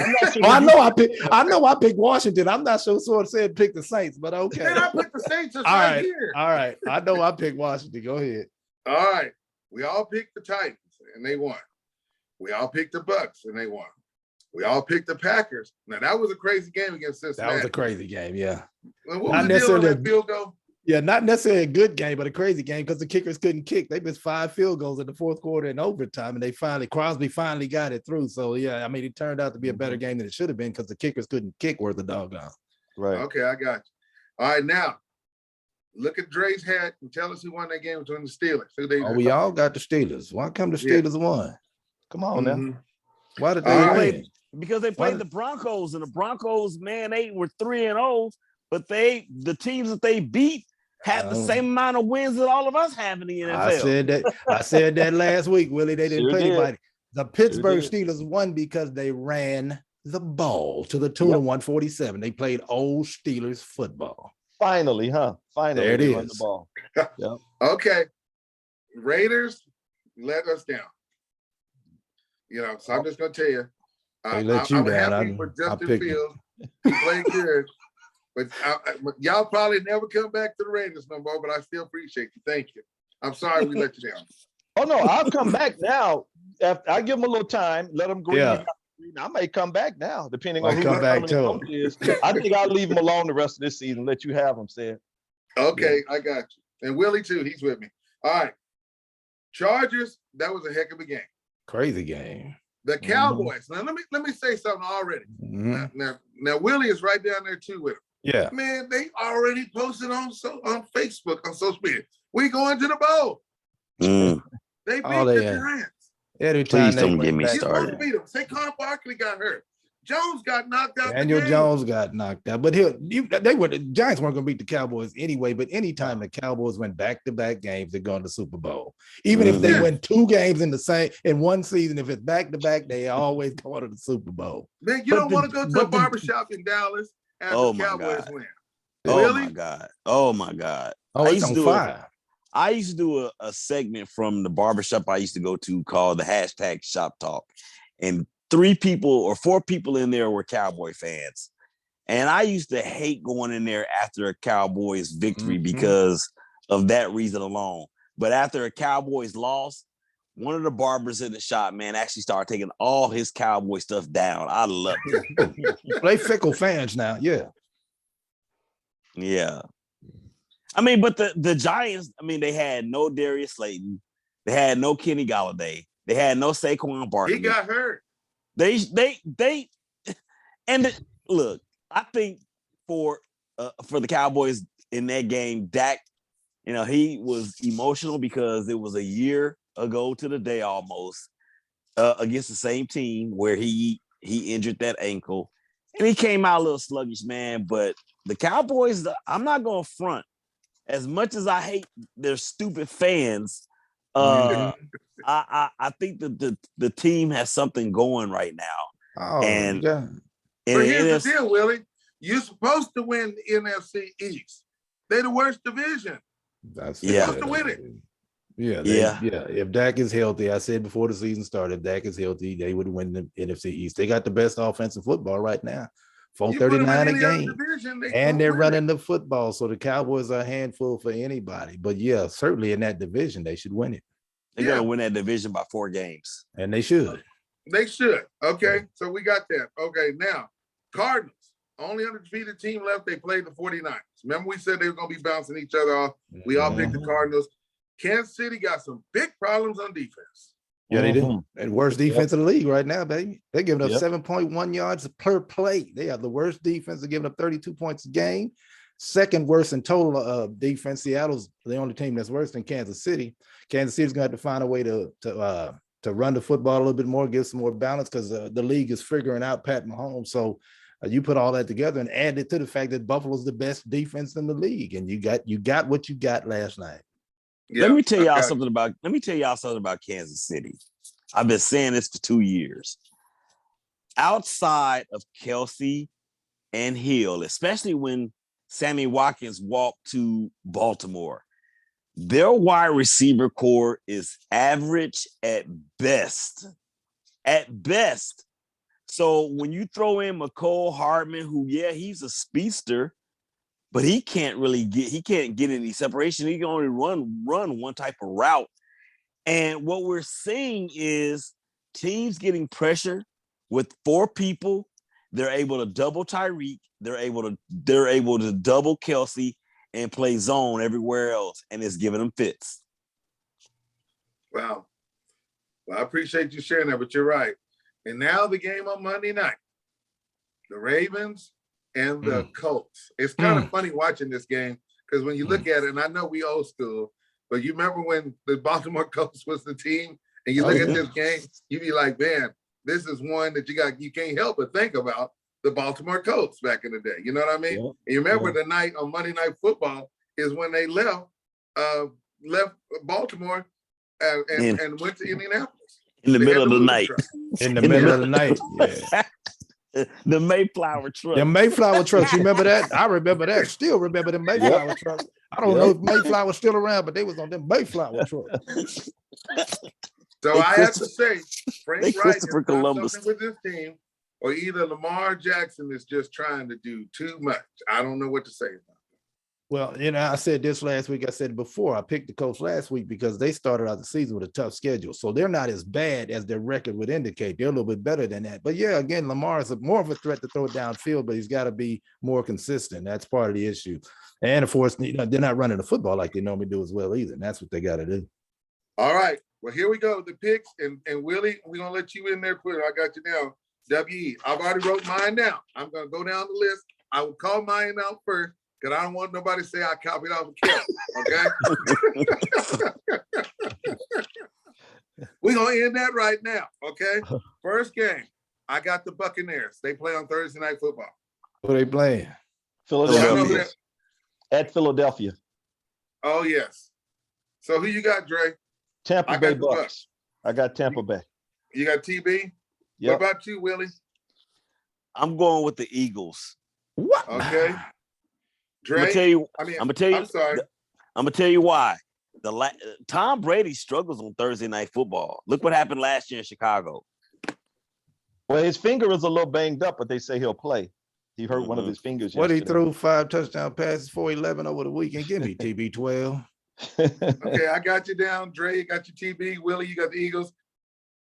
Washington. I'm not sure I know I picked Washington. I'm not sure someone said pick the Saints, but okay. Then I picked the Saints right here. All right. I know I picked Washington. Go ahead. All right. We all picked the Titans, and they won. We all picked the Bucks, and they won. We all picked the Packers. Now, that was a crazy game against Cincinnati. That was a crazy game, yeah. What was the deal on that field goal? Yeah, not necessarily a good game, but a crazy game because the kickers couldn't kick. They missed 5 field goals in the 4th quarter and overtime, and Crosby finally got it through. So, yeah, I mean, it turned out to be a better game than it should have been because the kickers couldn't kick worth a doggone. Right. Okay, I got you. All right, now, look at Dre's hat and tell us who won that game between the Steelers. We all got the Steelers. Why come the Steelers won? Come on now. Why did they win? because they played the Broncos, and the Broncos, man, they were 3-0, but the teams that they beat had the same amount of wins that all of us have in the NFL. I said that last week, Willie. They didn't Sure play did. anybody. The Pittsburgh Sure Steelers won because they ran the ball to the tune of 147. They played old Steelers football. Finally, huh? Finally, there it they is. run the ball. Yep. Okay, Raiders let us down. So I'm just gonna tell you, They let you I'm down. happy for Justin picked Fields. He played good, but y'all probably never come back to the Raiders no more. But I still appreciate you. Thank you. I'm sorry we let you down. Oh no, I'll come back now. After I give them a little time, let them grieve. Yeah. I may come back now, depending Might on who come the back permanent too. coach is. I think I'll leave them alone the rest of this season. Let you have them, said. Okay, I got you. And Willie too. He's with me. All right. Chargers. That was a heck of a game. Crazy game. The Cowboys. Now let me say something already. Now Willie is right down there too with him. Yeah. Man, they already posted on Facebook, on social media. We going to the bowl. They beat the Giants. Please don't get me You're supposed to started. beat them. Saquon Barkley got hurt. Jones got knocked out. Daniel Jones got knocked out. But the Giants weren't going to beat the Cowboys anyway. But anytime the Cowboys went back-to-back games, they're going to the Super Bowl. Even if they win 2 games in one season, if it's back-to-back, they always go to the Super Bowl. Man, you don't want to go to a barbershop in Dallas after the Cowboys win. My God. Oh my God. Oh, it's on fire. I used to do a segment from the barbershop I used to go to called the hashtag Shop Talk. And 3 people or 4 people in there were Cowboy fans. And I used to hate going in there after a Cowboys victory because of that reason alone. But after a Cowboys loss, one of the barbers in the shop, man, actually started taking all his Cowboy stuff down. I loved it. They fickle fans now. Yeah. Yeah. I mean, but the Giants, I mean, they had no Darius Slayton. They had no Kenny Golladay. They had no Saquon Barkley. He got hurt. Look, I think for the Cowboys in that game, Dak, he was emotional because it was a year ago to the day almost against the same team where he injured that ankle, and he came out a little sluggish, man. But the Cowboys, I'm not gonna front. As much as I hate their stupid fans, I think that the team has something going right now. But here's the deal, Willie. You're supposed to win the NFC East. They're the worst division. You're supposed to win it. Yeah. If Dak is healthy, I said before the season started, if Dak is healthy, they would win the NFC East. They got the best offensive football right now. 439 a game. And they're running the football. So the Cowboys are a handful for anybody. But yeah, certainly in that division, they should win it. They're going to win that division by 4 games. And they should. They should. Okay. So we got that. Okay. Now, Cardinals, only undefeated team left. They played the 49ers. Remember we said they were going to be bouncing each other off. We all picked the Cardinals. Kansas City got some big problems on defense. Yeah, they do. And worst defense in the league right now, baby. They're giving up 7.1 yards per play. They have the worst defense. They're giving up 32 points a game. Second worst in total defense. Seattle's the only team that's worse than Kansas City. Kansas City's going to have to find a way to run the football a little bit more, give some more balance because the league is figuring out Pat Mahomes. So you put all that together and add it to the fact that Buffalo's the best defense in the league, and you got what you got last night. Yeah, let me tell y'all something about Kansas City. I've been saying this for 2 years. Outside of Kelsey and Hill, especially when Sammy Watkins walked to Baltimore, their wide receiver core is average at best. At best. So when you throw in McCole Hardman, who, he's a speedster, but he can't get any separation. He can only run one type of route. And what we're seeing is teams getting pressure with 4 people. They're able to double Tyreek. They're able to double Kelsey and play zone everywhere else, and it's giving them fits. Wow. Well, I appreciate you sharing that, but you're right. And now the game on Monday night, the Ravens and the Colts. It's kind of funny watching this game because when you look at it, and I know we old school, but you remember when the Baltimore Colts was the team and you look at this game, you be like, man, this is one that you can't help but think about the Baltimore Colts back in the day. You know what I mean? Yeah. And you remember the night on Monday Night Football is when they left Baltimore and went to Indianapolis. In the middle of the night. In the middle of the night. Yeah. The Mayflower truck. The Mayflower trucks. You remember that? I remember that. Still remember the Mayflower trucks. I don't know if Mayflower's still around, but they was on them Mayflower trucks. So I have to say, Frank Reich has Christopher done Columbus. something with this team, or either Lamar Jackson is just trying to do too much. I don't know what to say about it. Well, I said this last week. I said it before. I picked the Colts last week because they started out the season with a tough schedule. So they're not as bad as their record would indicate. They're a little bit better than that. But yeah, again, Lamar is more of a threat to throw it downfield, but he's got to be more consistent. That's part of the issue. And of course, they're not running the football like they normally do as well either. And that's what they got to do. All right. Well, here we go. The picks. And Willie, we're going to let you in there quick. I got you now. W.E. I've already wrote mine down. I'm going to go down the list. I will call mine out first because I don't want nobody to say I copied off of Kevin. Okay? We're going to end that right now. Okay? First game. I got the Buccaneers. They play on Thursday Night Football. Who they playing? Philadelphia. At Philadelphia. Oh, yes. So who you got, Dre? Tampa Bay Bucks. I got Tampa Bay. You got TB? Yep. What about you, Willie? I'm going with the Eagles. What? Okay. Dre? I'm sorry. I'm gonna tell you why. Tom Brady struggles on Thursday Night Football. Look what happened last year in Chicago. Well, his finger is a little banged up, but they say he'll play. He hurt one of his fingers. What, he yesterday. threw 5 touchdown passes for 11 over the weekend? Give me TB12. Okay, I got you down. Dre, you got your TB. Willie, you got the Eagles.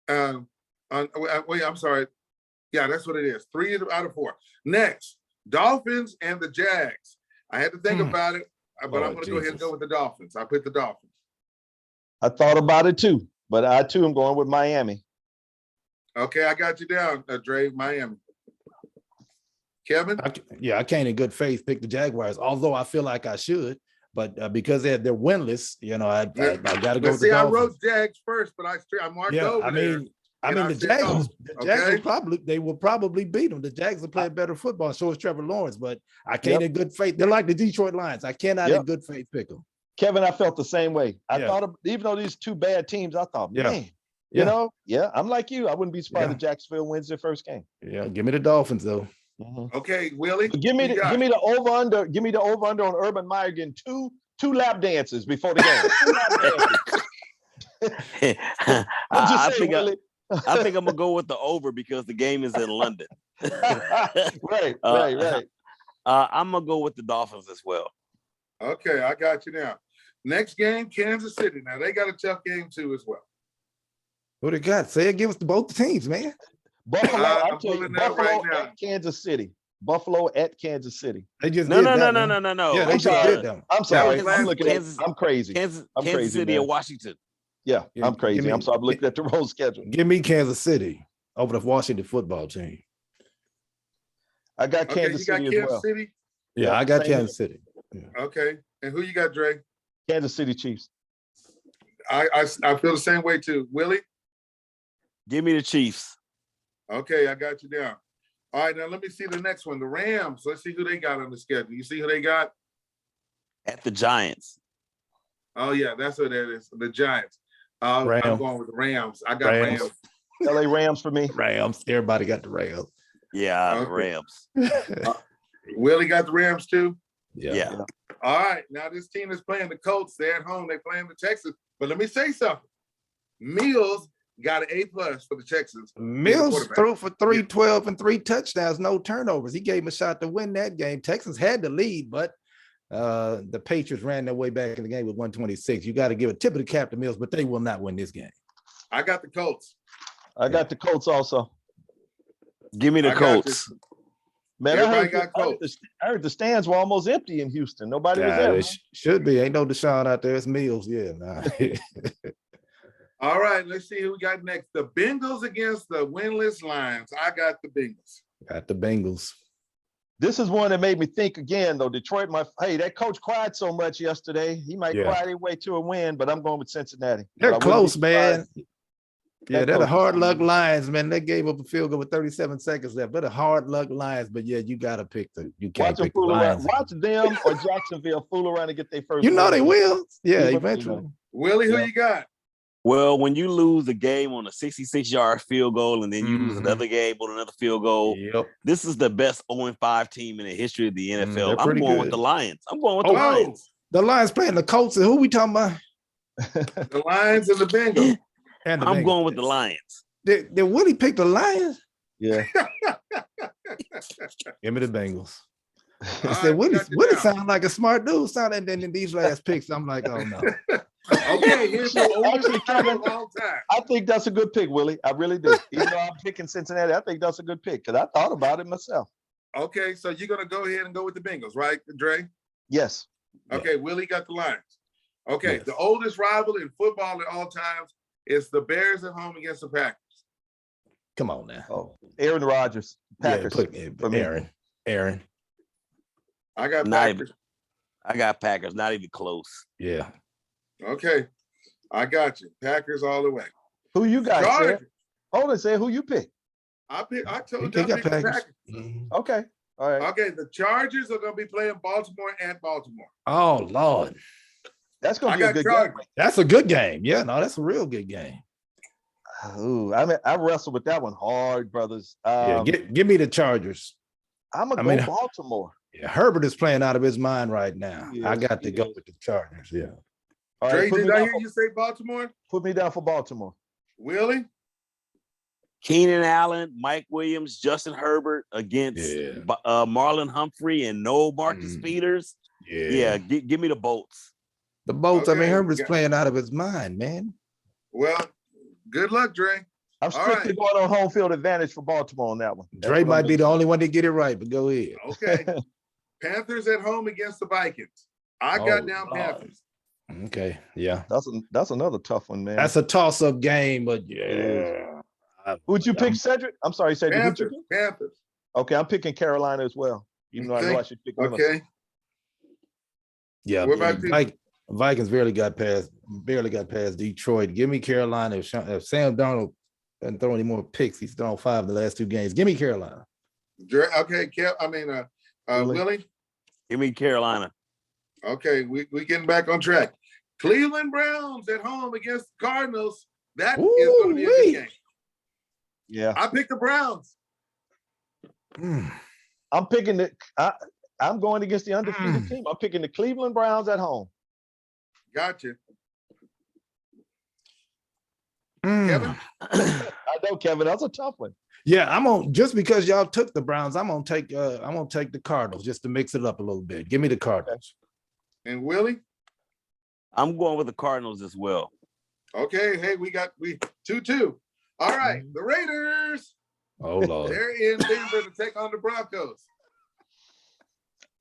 Wait, I'm sorry. Yeah, that's what it is. 3 out of 4. Next, Dolphins and the Jags. I had to think about it, but I'm going to go ahead and go with the Dolphins. I put the Dolphins. I thought about it too, but I too am going with Miami. Okay, I got you down, Dre, Miami. Kevin? I can't in good faith pick the Jaguars, although I feel like I should. But because they're winless, I got to go with the Dolphins. I wrote Jags first, but I marked over there. The Jags, they will probably beat them. The Jags are playing better football. So is Trevor Lawrence, but I can't in good faith. They're like the Detroit Lions. I cannot in good faith pick them. Kevin, I felt the same way. I thought, even though these 2 bad teams, I thought, man, I'm like you. I wouldn't be surprised if Jacksonville wins their first game. Yeah, give me the Dolphins though. Mm-hmm. Okay, Willie. Give me the over under. Give me the over under on Urban Meyer getting two lap dances before the game. I think I'm gonna go with the over because the game is in London. Right. I'm gonna go with the Dolphins as well. Okay, I got you now. Next game, Kansas City. Now they got a tough game too as well. What they got? Say it. Give us both teams, man. Buffalo. I'm telling you, Buffalo at Kansas City. Buffalo at Kansas City. They just no. Yeah, they just did them. I'm sorry. Kansas, I'm crazy. Kansas crazy, City man. and Washington. Yeah, I'm crazy. I'm sorry. I'm looking at the road schedule. Give me Kansas City over the Washington football team. I got Kansas City as well. City? Yeah, I got Kansas City. Yeah. Okay, and who you got, Dre? Kansas City Chiefs. I feel the same way too. Willie? Give me the Chiefs. Okay, I got you down. All right, now let me see the next one. The Rams. Let's see who they got on the schedule. You see who they got? At the Giants. Oh, yeah, that's what that is. The Giants. I'm going with the Rams. I got Rams. LA Rams for me. Rams. Everybody got the Rams. Yeah, the Rams. Willie got the Rams too? Yeah. All right, now this team is playing the Colts. They're at home. They're playing the Texans. But let me say something. Mills got an A+ for the Texans. Mills threw for 312 and 3 touchdowns, no turnovers. He gave him a shot to win that game. Texans had the lead, but the Patriots ran their way back in the game with 126. You got to give a tip of the cap to Mills, but they will not win this game. I got the Colts. I got the Colts also. Give me the Colts. Man, I heard the stands were almost empty in Houston. Nobody was there. It should be. Ain't no Deshaun out there. It's Mills. Yeah. Nah. All right, let's see who we got next. The Bengals against the winless Lions. I got the Bengals. Got the Bengals. This is one that made me think again, though. Detroit, that coach cried so much yesterday. He might cry their way to a win, but I'm going with Cincinnati. They're close, man. Yeah, That they're the coach is hard luck unbelievable. Lions, man. They gave up a field goal with 37 seconds left. They're the hard luck Lions, but yeah, you gotta pick you can't Watch them pick the fool around. Lions. Watch them or Jacksonville fool around and get their first You know win. they will. Yeah, You eventually. know. Willie, who Yeah. you got? Well, when you lose a game on a 66-yard field goal and then you lose Mhm. another game on another field goal, Yep. this is the best 0-5 team in the history of the NFL. they're I'm pretty going good. with the Lions. I'm going with Oh, the Lions. The Lions playing the Colts, and who we talking about? The Lions and the Bengals. And the I'm Bengals. going with the Lions. Did Willie pick the Lions? Yeah. Give me the Bengals. All I right, said, we Willie got you down. sound like a smart dude. Sounding in these last picks. I'm like, oh no. Okay, here's the oldest Actually, rival Kevin, of all time. I think that's a good pick, Willie. I really do. Even though I'm picking Cincinnati, I think that's a good pick because I thought about it myself. Okay, so you're gonna go ahead and go with the Bengals, right, Dre? Yes. Okay, Willie got the Lions. Okay, Yes. the oldest rival in football at all times is the Bears at home against the Packers. Come on now. Oh, Aaron Rodgers, Packers. Yeah, for me. Aaron. I got Not Packers. I got Packers, not even close. Yeah. Okay, I got you. Packers all the way. Who you got, Sid? Chargers. Hold on, Sid. Who you pick? I told They you I got picked the Packers. Packers. Mhm. Okay. All right. Okay, the Chargers are gonna be playing Baltimore at Baltimore. Oh Lord. That's gonna I be a got good Chargers. That's a good game. Yeah, no, that's a real good game. game. Ooh, I wrestled with that one hard, brothers. Yeah, give me the Chargers. I'm gonna I go mean, Baltimore. Yeah, Herbert is playing out of his mind right now. He I is, got to he go is. with the Chargers. Yeah. All Dre, right, did I hear you say Baltimore? put me down for Baltimore. Willie? Keenan Allen, Mike Williams, Justin Herbert against Yeah. Marlon Humphrey and no Marcus Mm. Peters. Yeah, give me the Bolts. The Bolts. I mean, Okay, Herbert's yeah. playing out of his mind, man. Well, good luck, Dre. I'm strictly going on home field advantage for Baltimore on that one. That's Dre what I'm might be doing. the only one to get it right, but go ahead. Okay. Panthers at home against the Vikings. I got Oh, down Lord. Panthers. Okay, yeah. That's another tough one, man. That's a toss-up game, but is. yeah. Who'd you pick, Cedric? I'm sorry, Cedric. Who'd you Panthers. pick? Panthers. Okay, I'm picking Carolina as well. Even though I know I should pick them. Okay. Yeah. What about you? Vikings barely got past Detroit. Give me Carolina. If Sam Darnold doesn't throw any more picks, he's thrown 5 in the last 2 games. Give me Carolina. Dre, okay, Willie. Give me Carolina. Okay, we getting back on track. Cleveland Browns at home against the Cardinals. That is going to be a good game. Yeah. I picked the Browns. I'm picking I'm going against the undefeated team. I'm picking the Cleveland Browns at home. Gotcha. Kevin? I know, Kevin. That's a tough one. Yeah, I'm on just because y'all took the Browns. I'm gonna take the Cardinals just to mix it up a little bit. Give me the Cardinals. And Willie? I'm going with the Cardinals as well. Okay, hey, we 2-2. All right, the Raiders. Oh Lord. They're in Denver to take on the Broncos.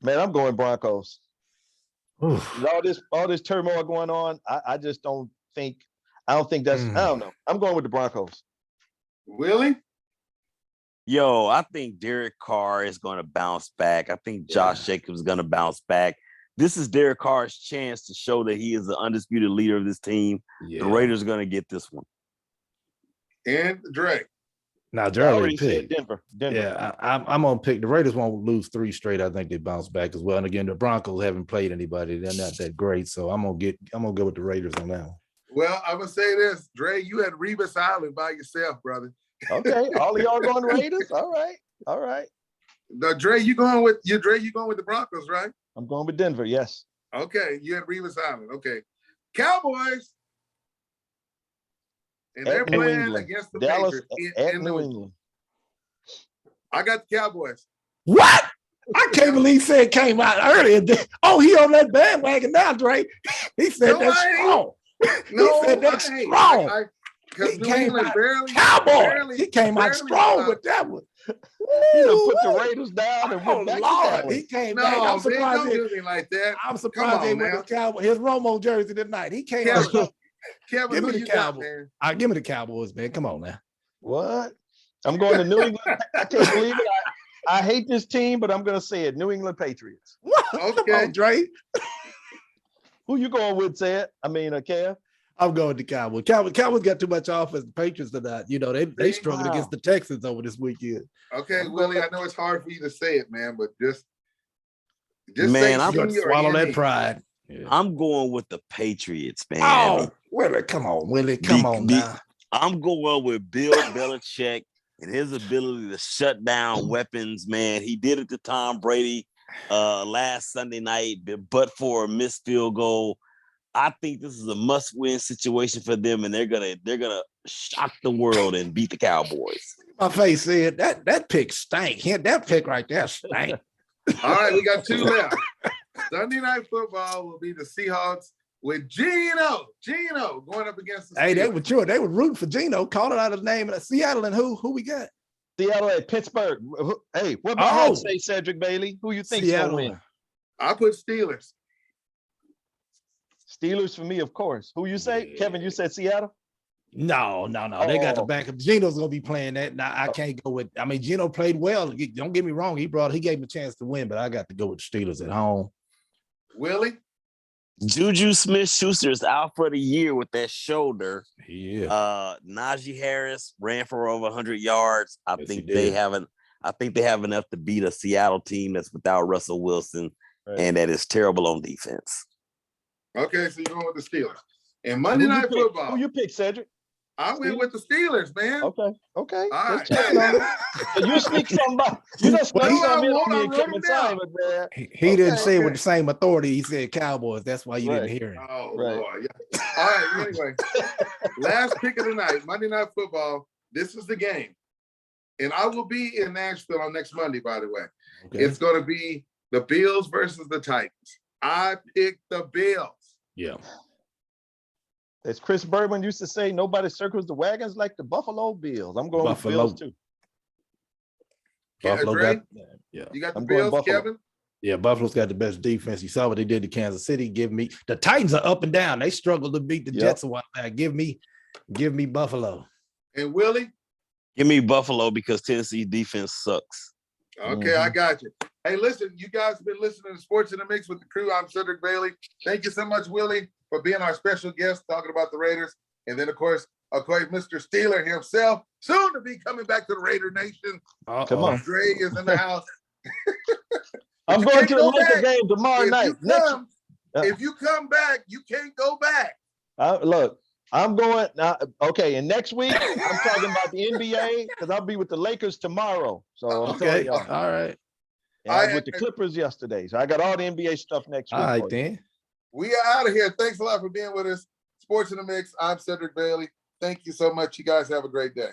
Man, I'm going Broncos. Oof. With all this turmoil going on, I just don't think that's I don't know. I'm going with the Broncos. Willie? Yo, I think Derek Carr is going to bounce back. I think Josh Jacobs is going to bounce back. This is Derek Carr's chance to show that he is the undisputed leader of this team. Yeah. The Raiders are going to get this one. And Dre. Now, I Jerry already said picked. Denver. Yeah, I'm gonna pick the Raiders. Won't lose 3 straight. I think they bounce back as well. And again, the Broncos haven't played anybody. They're not that great. So I'm gonna go with the Raiders on that one. Well, I'm gonna say this, Dre. You had Rebus Island by yourself, brother. Okay, all of y'all going Raiders. All right. No, Dre, you going with the Broncos, right? I'm going with Denver. Yes. Okay, you had Rebus Island. Okay, Cowboys, and they're At New playing England. against the Dallas Patriots at in New New England. I got the Cowboys. What? I can't believe he said came out earlier. Oh, he on that bandwagon now, Dre. He said No, that's I ain't. strong. No, He said that's I ain't. strong. Because He New came England out barely. Cowboy. He came out barely strong won. with that one. He done put the Woo-wee. Raiders down and Oh went back to Lord, Dallas. he came No, back. I'm man, surprised. don't do me like that. I'm surprised on he went now. his Cowboy, his Romo jersey tonight. He came out Kevin, strong. Kevin, Give who me the you got, Cowboys. man? Give me the Cowboys, man. Come on now. What? I'm going to New England. I can't believe it. I hate this team, but I'm going to say it. New England Patriots. Come Okay. on, Dre. Who you going with, Ted? I mean, Kev? I'm going to Cowboys. Cowboys got too much offense. The Patriots are not. You know, they struggled against the Texans over this weekend. Okay, Willie, I know it's hard for you to say it, man, but just Man, say I'm Got to G or swallow that NE. pride. Yeah. I'm going with the Patriots, man. Oh, Willie, come on, Willie, come on now. I'm going with Bill Belichick and his ability to shut down weapons, man. He did it to Tom Brady last Sunday night, but for a missed field goal. I think this is a must-win situation for them, and they're gonna shock the world and beat the Cowboys. My face said that pick stank. That pick right there stank. All right, we got 2 left. Sunday Night Football will be the Seahawks with Geno going up against the Steelers. They were rooting for Geno, calling out his name. Seattle and who we got? Seattle at Pittsburgh. Hey, what my heart say, Cedric Bailey? Who you think's gonna win? I put Steelers. Steelers for me, of course. Who you say? Yeah. Kevin, you said Seattle? No. They got the backup. Geno's gonna be playing that. Now I can't go with. I mean, Geno played well. Don't get me wrong. He gave him a chance to win, but I got to go with the Steelers at home. Willie? Juju Smith-Schuster is out for the year with that shoulder. Yeah. Najee Harris ran for over 100 yards. I think they have enough to beat a Seattle team that's without Russell Wilson and that is terrible on defense. Okay, so you're going with the Steelers. And Monday Night Football. Who you pick, Cedric? I went with the Steelers, man. Okay. All right. You sneak somebody. You just sneak somebody on me and Simon, man. He didn't say it with the same authority. He said Cowboys. That's why you didn't hear him. Oh, Lord. Yeah. All right. Anyway, last pick of the night, Monday Night Football. This is the game. And I will be in Nashville on next Monday, by the way. Okay. It's going to be the Bills versus the Titans. I picked the Bills. Yeah. As Chris Berman used to say, nobody circles the wagons like the Buffalo Bills. I'm going with Bills too. Buffalo got, yeah. You got the Bills, Kevin? Yeah, Buffalo's got the best defense. You saw what they did to Kansas City. The Titans are up and down. They struggled to beat the Jets a while back. Give me Buffalo. And Willie? Give me Buffalo because Tennessee defense sucks. Okay, I got you. Hey, listen, you guys have been listening to Sports in the Mix with the crew. I'm Cedric Bailey. Thank you so much, Willie, for being our special guest talking about the Raiders. And then, of course, Mr. Steeler himself, soon to be coming back to the Raider Nation. Come on. Aundrae is in the house. I'm going to the Laker game tomorrow night. If you come back, you can't go back. Look, I'm going okay. And next week, I'm talking about the NBA because I'll be with the Lakers tomorrow. So I'm telling y'all. All right. And I was with the Clippers yesterday, so I got all the NBA stuff next week. All right, then. We are out of here. Thanks a lot for being with us. Sports in the Mix. I'm Cedric Bailey. Thank you so much. You guys have a great day.